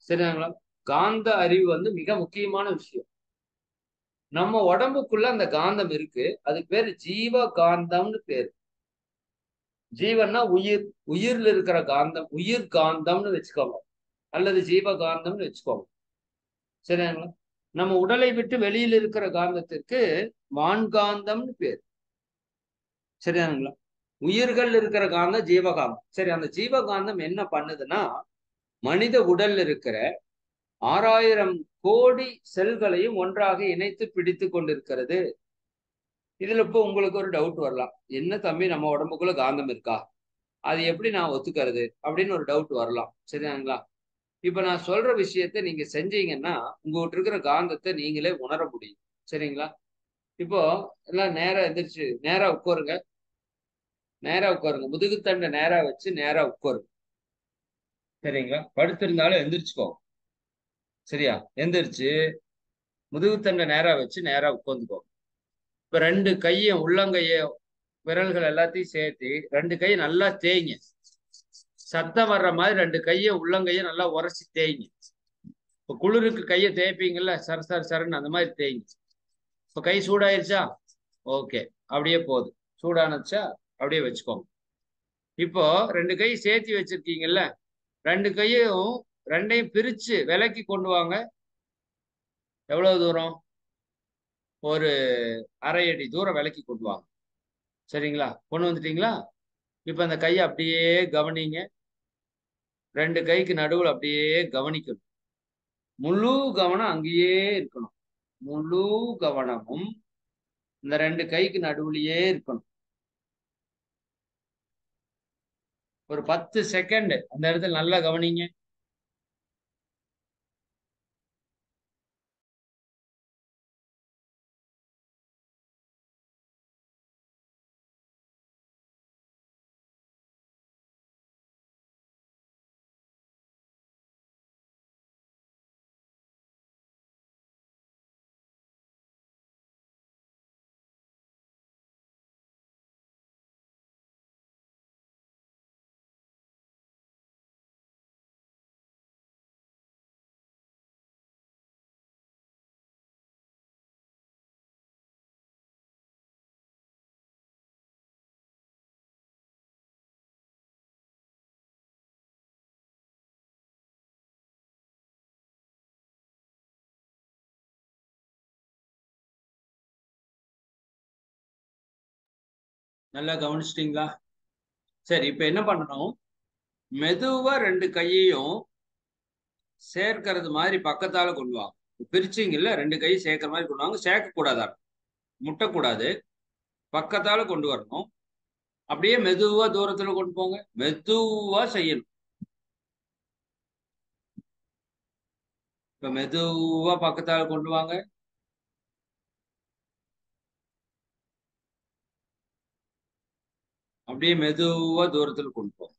சரிங்களா? காந்த அறிவு வந்து மிக முக்கியமான விஷயம். நம்ம உடம்புக்குள்ள அந்த காந்தம் இருக்கு. அதுக்கு பேரு ஜீவ காந்தம்னு பேரு. ஜீவன்னா உயிர். உயிர்ல இருக்கிற காந்தம் உயிர் காந்தம்னு வச்சுக்கோங்க, அல்லது ஜீவ காந்தம்னு வச்சுக்கோங்க. சரிங்களா? நம்ம உடலை விட்டு வெளியில் இருக்கிற காந்தத்திற்கு வான்காந்தம்னு பேர். சரியானுங்களா? உயிர்கள் இருக்கிற காந்தம் ஜீவகாந்தம். சரி, அந்த ஜீவகாந்தம் என்ன பண்ணுதுன்னா, மனித உடல்ல இருக்கிற 6000 கோடி செல்களையும் ஒன்றாக இணைத்து பிடித்து கொண்டிருக்கிறது. இதுல இப்போ உங்களுக்கு ஒரு டவுட் வரலாம், என்ன தம்பி நம்ம உடம்புக்குள்ள காந்தம் இருக்கா, அது எப்படி நான் ஒத்துக்கிறது அப்படின்னு ஒரு டவுட் வரலாம். சரியாங்களா? இப்ப நான் சொல்ற விஷயத்த நீங்க செஞ்சீங்கன்னா உங்ககிட்ட இருக்கிற காந்தத்தை நீங்களே உணர முடியும். சரிங்களா? இப்போ எல்லாம் நேரா எந்திரிச்சு நேரா உட்காருங்க. நேரா உட்காருங்க. முதுகுத்தண்டை நேரா வச்சு நேரா உட்காருங்க. சரிங்களா? படுத்திருந்தாலும் எந்திரிச்சுக்கோ. சரியா? எந்திரிச்சு முதுகுத்தண்டை நேரா வச்சு நேரா உட்காந்துக்கோங்க. இப்ப 2 கையும் உள்ளங்கைய விரல்கள் எல்லாத்தையும் சேர்த்து 2 கை நல்லா தேய்ங்க. சத்தம் வர்ற மாதிரி 2 கைய உள்ளங்கைய நல்லா உரைச்சி தேய்ங்க. இப்ப குளிருக்கு கையை தேய்ப்பீங்கல்ல, சர சர சரன்னு அந்த மாதிரி தேய்ங்க. இப்ப கை சூடாயிருச்சா? ஓகே, அப்படியே போகுது. சூடானுச்சா அப்படியே வச்சுக்கோங்க. இப்போ 2 கை சேர்த்தி வச்சிருக்கீங்கல்ல, 2 கையையும் 2யும் பிரிச்சு விலக்கி கொண்டு வாங்க. எவ்வளவு தூரம்? ஒரு அரை அடி தூரம் விலக்கி கொண்டு வாங்க. சரிங்களா? கொண்டு வந்துட்டீங்களா? இப்ப அந்த கையை அப்படியே கவனிங்க. 2 கைக்கு நடுவில் அப்படியே கவனிக்கணும். முழு கவனம் அங்கேயே இருக்கணும். முழு கவனமும் இந்த 2 கைக்கு நடுவுலயே இருக்கணும். ஒரு 10 செகண்ட் அந்த இடத்துல நல்லா கவனிங்க. நல்லா கவனிச்சிட்டீங்களா? சரி, இப்ப என்ன பண்ணணும்? மெதுவா 2 கையையும் சேர்க்கறது மாதிரி பக்கத்தால கொண்டு வாங்க. பிரிச்சிங்கல்ல, 2 கை சேர்க்கிற மாதிரி கொண்டு வாங்க. சேர்க்க கூடாதா, முட்டக்கூடாது. பக்கத்தால கொண்டு வரணும். அப்படியே மெதுவா தூரத்துல கொண்டு போங்க. மெதுவா செய்யணும். இப்ப மெதுவா பக்கத்தால கொண்டு வாங்க. அப்படியே மெதுவா தூரத்துல கொண்டு போங்க.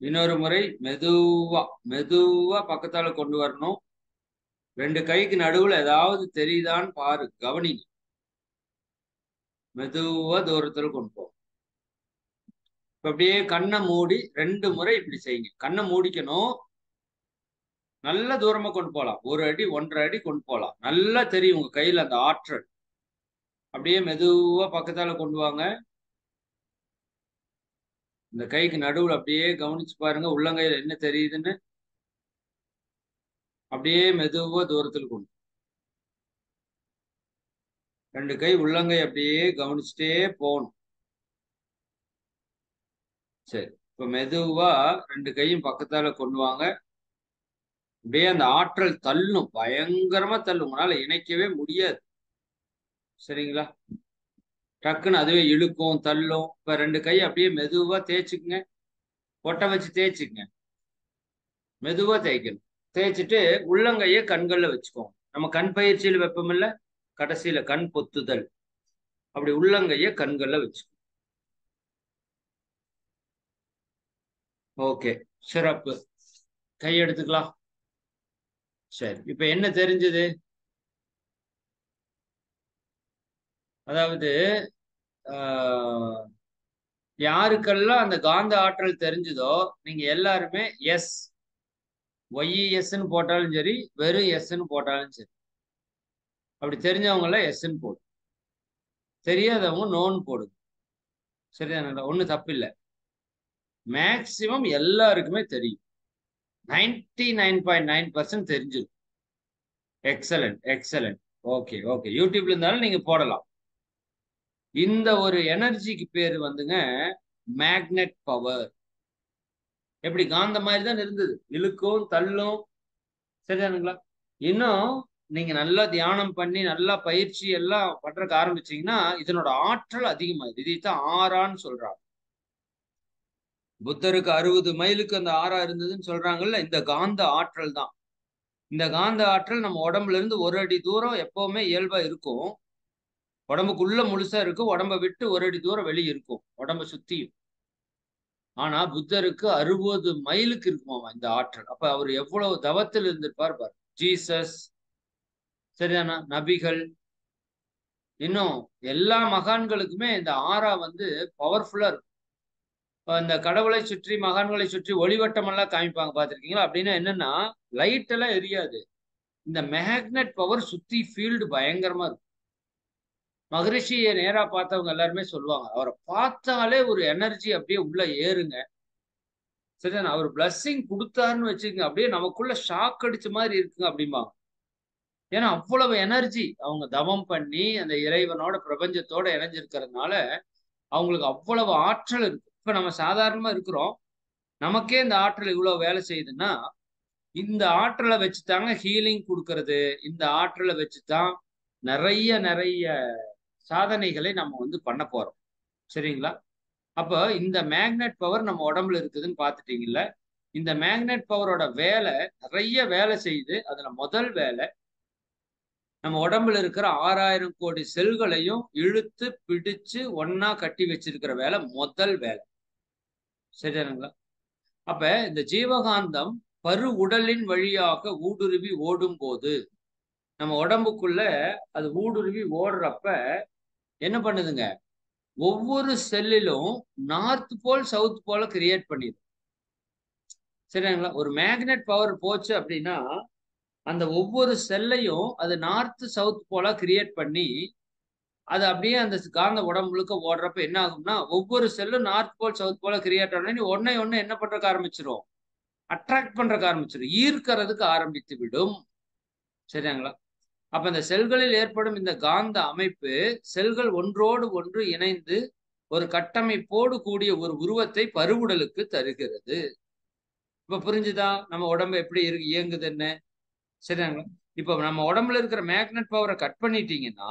இன்னொரு முறை மெதுவா மெதுவா பக்கத்தால கொண்டு வரணும். 2 கைக்கு நடுவுல ஏதாவது தெரியுதான்னு பாரு, கவனிங்க. மெதுவா தூரத்துல கொண்டு போங்க. இப்ப அப்படியே கண்ணை மூடி 2 முறை இப்படி செய்யுங்க. கண்ணை மூடிக்கணும். நல்ல தூரமா கொண்டு போகலாம். 1 அடி 1.5 அடி கொண்டு போகலாம். நல்லா தெரியும் உங்க கையில அந்த ஆற்றல். அப்படியே மெதுவா பக்கத்தால கொண்டு வாங்க. இந்த கைக்கு நடுவுல அப்படியே கவனிச்சு பாருங்க, உள்ளங்கையில என்ன தெரியுதுன்னு. அப்படியே மெதுவா தூரத்துல கொண்டு 2 கை உள்ளங்கை அப்படியே கவனிச்சுட்டே போகணும். சரி, இப்ப மெதுவா 2 கையும் பக்கத்தால கொண்டு வாங்க. அப்படியே அந்த ஆற்றல் தள்ளும், பயங்கரமா தள்ளும். உங்களால இணைக்கவே முடியாது. சரிங்களா? டக்குன்னு அதுவே இழுக்கும், தள்ளும். இப்ப 2 கை அப்படியே மெதுவா தேய்ச்சிக்குங்க. ஒட்ட வச்சு தேய்ச்சிக்குங்க. மெதுவா தேய்க்கணும். தேய்ச்சிட்டு உள்ளங்கைய கண்கள்ல வச்சுக்கோங்க. நம்ம கண் பயிற்சியில் வைப்போம்ல, கடைசியில கண் பொத்துதல். அப்படி உள்ளங்கைய கண்கள்ல வச்சுக்கோங்க. ஓகே, சிறப்பு. கை எடுத்துக்கலாம். சரி, இப்ப என்ன தெரிஞ்சது? அதாவது ஆஹ், யாருக்கெல்லாம் அந்த காந்த ஆற்றல் தெரிஞ்சதோ நீங்க எல்லாருமே எஸ், ஒய்இஎஸ்ன்னு போட்டாலும் சரி, வெறும் எஸ்ன்னு போட்டாலும் சரி. அப்படி தெரிஞ்சவங்க எல்லாம் எஸ்ன்னு போடு, தெரியாதவங்க நோன்னு போடுங்க. சரிதானே? ஒன்றும் தப்பு இல்லை. மேக்சிமம் எல்லாருக்குமே தெரியும். 99.9% தெரிஞ்சிடும். Excellent, excellent. Okay, okay. யூடியூப்ல இருந்தாலும் நீங்க போடலாம். இந்த ஒரு எனர்ஜிக்கு பேரு வந்துங்க மேக்னெட் பவர். எப்படி காந்த மாதிரி தான் இருந்தது, இழுக்கும் தள்ளும். சரிதானுங்களா? இன்னும் நீங்க நல்லா தியானம் பண்ணி நல்லா பயிற்சி எல்லாம் பண்றதுக்கு ஆரம்பிச்சீங்கன்னா இதனோட ஆற்றல் அதிகமாகுது. இதைத்தான் ஆறான்னு சொல்றாங்க. புத்தருக்கு 60 மைலுக்கு அந்த ஆறா இருந்ததுன்னு சொல்றாங்கல்ல, இந்த காந்த ஆற்றல் தான். இந்த காந்த ஆற்றல் நம்ம உடம்புல இருந்து 1 அடி தூரம் எப்பவுமே இயல்பா இருக்கும். உடம்புக்குள்ள முழுசா இருக்கும். உடம்ப விட்டு 1 அடி தூரம் வெளியே இருக்கும், உடம்ப சுத்தியும். ஆனா புத்தருக்கு 60 மைலுக்கு இருக்குமாமா இந்த ஆற்றல். அப்ப அவர் எவ்வளவு தவத்தில் இருந்திருப்பார் பாரு. ஜீசஸ், சரிதானா, நபிகள், இன்னும் எல்லா மகான்களுக்குமே இந்த ஆறா வந்து பவர்ஃபுல்லா இருக்கும். இந்த கடவுளை சுற்றி மகான்களை சுற்றி ஒளிவட்டம் எல்லாம் காமிப்பாங்க பாத்திருக்கீங்களா? அப்படின்னா என்னன்னா, லைட் எல்லாம் எரியாது. இந்த மேக்னெட் பவர் சுத்தி ஃபீல்டு பயங்கரமா இருக்கும். மகரிஷியை நேரா பார்த்தவங்க எல்லாருமே சொல்லுவாங்க, அவரை பார்த்தாலே ஒரு எனர்ஜி அப்படியே உள்ள ஏறுங்க. சரிதானே, அவர் பிளஸ்ஸிங் கொடுத்தாருன்னு வச்சுக்கோங்க, அப்படியே நமக்குள்ள ஷாக் அடிச்ச மாதிரி இருக்குங்க அப்படிம்பாங்க. ஏன்னா அவ்வளவு எனர்ஜி அவங்க தவம் பண்ணி அந்த இறைவனோட பிரபஞ்சத்தோட இணைஞ்சிருக்கிறதுனால அவங்களுக்கு அவ்வளவு ஆற்றல் இருக்கு. இப்ப நம்ம சாதாரணமா இருக்கிறோம், நமக்கே இந்த ஆற்றல் இவ்வளவு வேலை செய்யுதுன்னா, இந்த ஆற்றலை வச்சுதாங்க ஹீலிங் கொடுக்கறது. இந்த ஆற்றலை வச்சுதான் நிறைய நிறைய சாதனைகளை நம்ம வந்து பண்ண போறோம். சரிங்களா? அப்ப இந்த மேக்னெட் பவர் நம்ம உடம்புல இருக்குதுன்னு பாத்துட்டீங்கல்ல. இந்த மேக்னெட் பவரோட வேலை நிறைய வேலை செய்யுது. அதுல முதல் வேலை, நம்ம உடம்புல இருக்கிற 6000 கோடி செல்களையும் இழுத்து பிடிச்சு ஒன்னா கட்டி வச்சிருக்கிற வேலை முதல் வேலை. சரிதானுங்களா? அப்ப இந்த ஜீவகாந்தம் பரு உடலின் வழியாக ஊடுருவி ஓடும் போது, நம்ம உடம்புக்குள்ள அது ஊடுருவி ஓடுறப்ப என்ன பண்ணுதுங்க, ஒவ்வொரு செல்லிலும் நார்த் போல் சவுத் போல கிரியேட் பண்ணிடும். சரிங்களா? ஒரு மேக்னெட் பவர் போச்சு அப்படின்னா அந்த ஒவ்வொரு செல்லையும் அது நார்த் சவுத் போல கிரியேட் பண்ணி அது அப்படியே அந்த காந்த உடம்பு முழுக்க ஓடுறப்ப என்ன ஆகும்னா, ஒவ்வொரு செல்லும் நார்த் போல் சவுத் போல கிரியேட் ஆனா ஒன்னே ஒன்னு என்ன பண்றதுக்கு ஆரம்பிச்சிடும், அட்ராக்ட் பண்றதுக்கு ஆரம்பிச்சிடும், ஈர்க்கிறதுக்கு ஆரம்பித்து விடும். சரிங்களா? அப்ப இந்த செல்களில் ஏற்படும் இந்த காந்த அமைப்பு செல்கள் ஒன்றோடு ஒன்று இணைந்து ஒரு கட்டமைப்போடு கூடிய ஒரு உருவத்தை பருவுடலுக்கு தருகிறது. இப்ப புரிஞ்சுதா நம்ம உடம்பு எப்படி இயங்குதுன்னு? சரிங்களா? இப்ப நம்ம உடம்புல இருக்கிற மேக்னெட் பவரை கட் பண்ணிட்டீங்கன்னா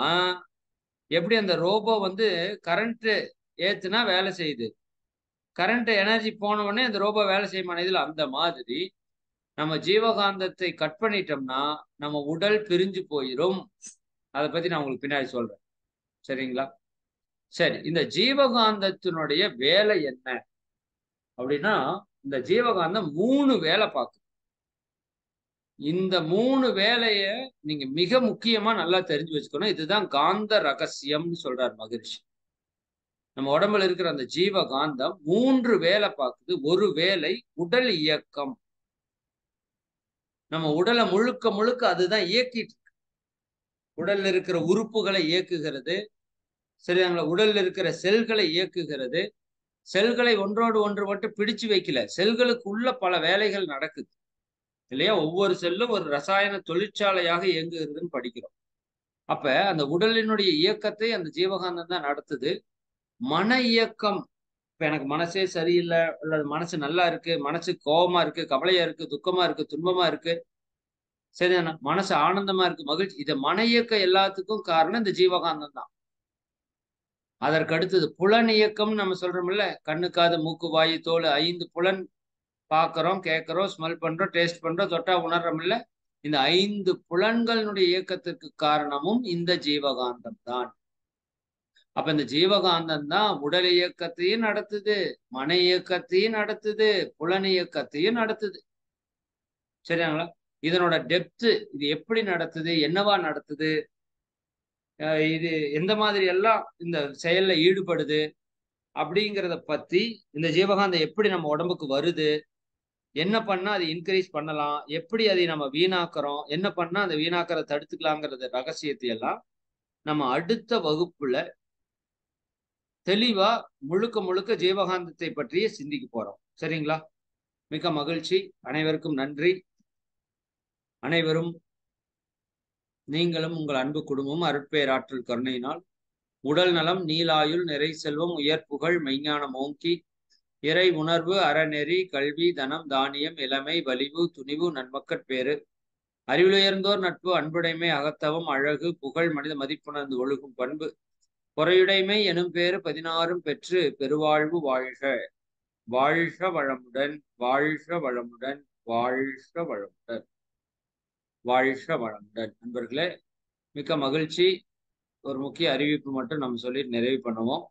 எப்படி அந்த ரோபோ வந்து கரண்ட் ஏத்துனா வேலை செய்யுது, கரண்ட் எனர்ஜி போன உடனே அந்த ரோபோ வேலை செய்யுமான இதுல அந்த மாதிரி நம்ம ஜீவகாந்தத்தை கட் பண்ணிட்டோம்னா நம்ம உடல் பிரிஞ்சு போயிடும். அதை பத்தி நான் உங்களுக்கு பின்னாடி சொல்றேன். சரிங்களா? சரி, இந்த ஜீவகாந்தத்தினுடைய வேலை என்ன அப்படின்னா, இந்த ஜீவகாந்தம் 3 வேலை பார்க்கும். இந்த 3 வேலைய நீங்க மிக முக்கியமா நல்லா தெரிஞ்சு வச்சுக்கணும். இதுதான் காந்த ரகசியம்னு சொல்றார் மகிழ்ச்சி. நம்ம உடம்புல இருக்கிற அந்த ஜீவகாந்தம் 3 வேலை பார்க்குது. ஒரு வேலை உடல் இயக்கம். நம்ம உடலை முழுக்க முழுக்க அதுதான் இயக்கிட்டு இருக்கு. உடல்ல இருக்கிற உறுப்புகளை இயக்குகிறது. சரிங்களா? உடல்ல இருக்கிற செல்களை இயக்குகிறது. செல்களை ஒன்றோடு ஒன்று மட்டும் பிடிச்சு வைக்கல, செல்களுக்குள்ள பல வேலைகள் நடக்குது இல்லையா? ஒவ்வொரு செல்லும் ஒரு ரசாயன தொழிற்சாலையாக இயங்குகிறதுன்னு படிக்கிறோம். அப்ப அந்த உடலினுடைய இயக்கத்தை அந்த ஜீவகாந்தம் தான் நடத்துது. மன இயக்கம், இப்ப எனக்கு மனசே சரியில்லை, அல்லது மனசு நல்லா இருக்கு, மனசு கோபமா இருக்கு, கவலையா இருக்கு, துக்கமா இருக்கு, துன்பமா இருக்கு, சரிதானா, மனசு ஆனந்தமா இருக்கு, மகிழ்ச்சி, இத மன இயக்கம் எல்லாத்துக்கும் காரணம் இந்த ஜீவகாந்தம் தான். அதற்கு அடுத்தது புலன் இயக்கம் நம்ம சொல்றோம்ல, கண்ணு காது மூக்கு வாயு தோல் 5 புலன் பார்க்கிறோம், கேட்கிறோம், ஸ்மெல் பண்றோம், டேஸ்ட் பண்றோம், தொட்டா உணர்றோம் இல்ல. இந்த 5 புலன்களுடைய இயக்கத்திற்கு காரணமும் இந்த ஜீவகாந்தம் தான். அப்ப இந்த ஜீவகாந்தம் தான் உடல் இயக்கத்தையும் நடத்துது, மன இயக்கத்தையும் நடத்துது, புலன் இயக்கத்தையும் நடத்துது. சரிங்களா? இதனோட டெப்த், இது எப்படி நடத்துது, என்னவா நடத்துது, இது எந்த மாதிரி எல்லாம் இந்த செயல்ல ஈடுபடுது அப்படிங்கிறத பத்தி, இந்த ஜீவகாந்தம் எப்படி நம்ம உடம்புக்கு வருது, என்ன பண்ணா அதை இன்க்ரீஸ் பண்ணலாம், எப்படி அதை நம்ம வீணாக்குறோம், என்ன பண்ணா அந்த வீணாக்கிறத தடுத்துக்கலாங்கிறத ரகசியத்தை எல்லாம் நம்ம அடுத்த வகுப்புல தெளிவா முழுக்க முழுக்க ஜீவகாந்தத்தை பற்றியே சிந்திக்க போறோம். சரிங்களா? மிக மகிழ்ச்சி. அனைவருக்கும் நன்றி. அனைவரும், நீங்களும் உங்கள் அன்பு குடும்பமும் அருட்பேராற்றல் கருணையினால் உடல் நலம், நீலாயுள், நிறை செல்வம், உயர் புகழ், மெய்ஞானம் ஓங்கி இறை உணர்வு, அறநெறி, கல்வி, தனம், தானியம், இளமை, வலிவு, துணிவு, நன்மக்கட்பேறு, அறிவிலுயர்ந்தோர் நட்பு, அன்புடைமை, அகத்தவம், அழகு, புகழ், மனித மதிப்புணர்ந்து ஒழுகும் பண்பு, பொறையுடைமை எனும் பேறு 16 பெற்று பெருவாழ்வு வாழ்க. வாழ்க வளமுடன், வாழ்க வளமுடன், வாழ்க வளமுடன், வாழ்க வளமுடன். நண்பர்களே, மிக்க மகிழ்ச்சி. ஒரு முக்கிய அறிவிப்பு மட்டும் நம்ம சொல்லி நிறைவு பண்ணுவோம்.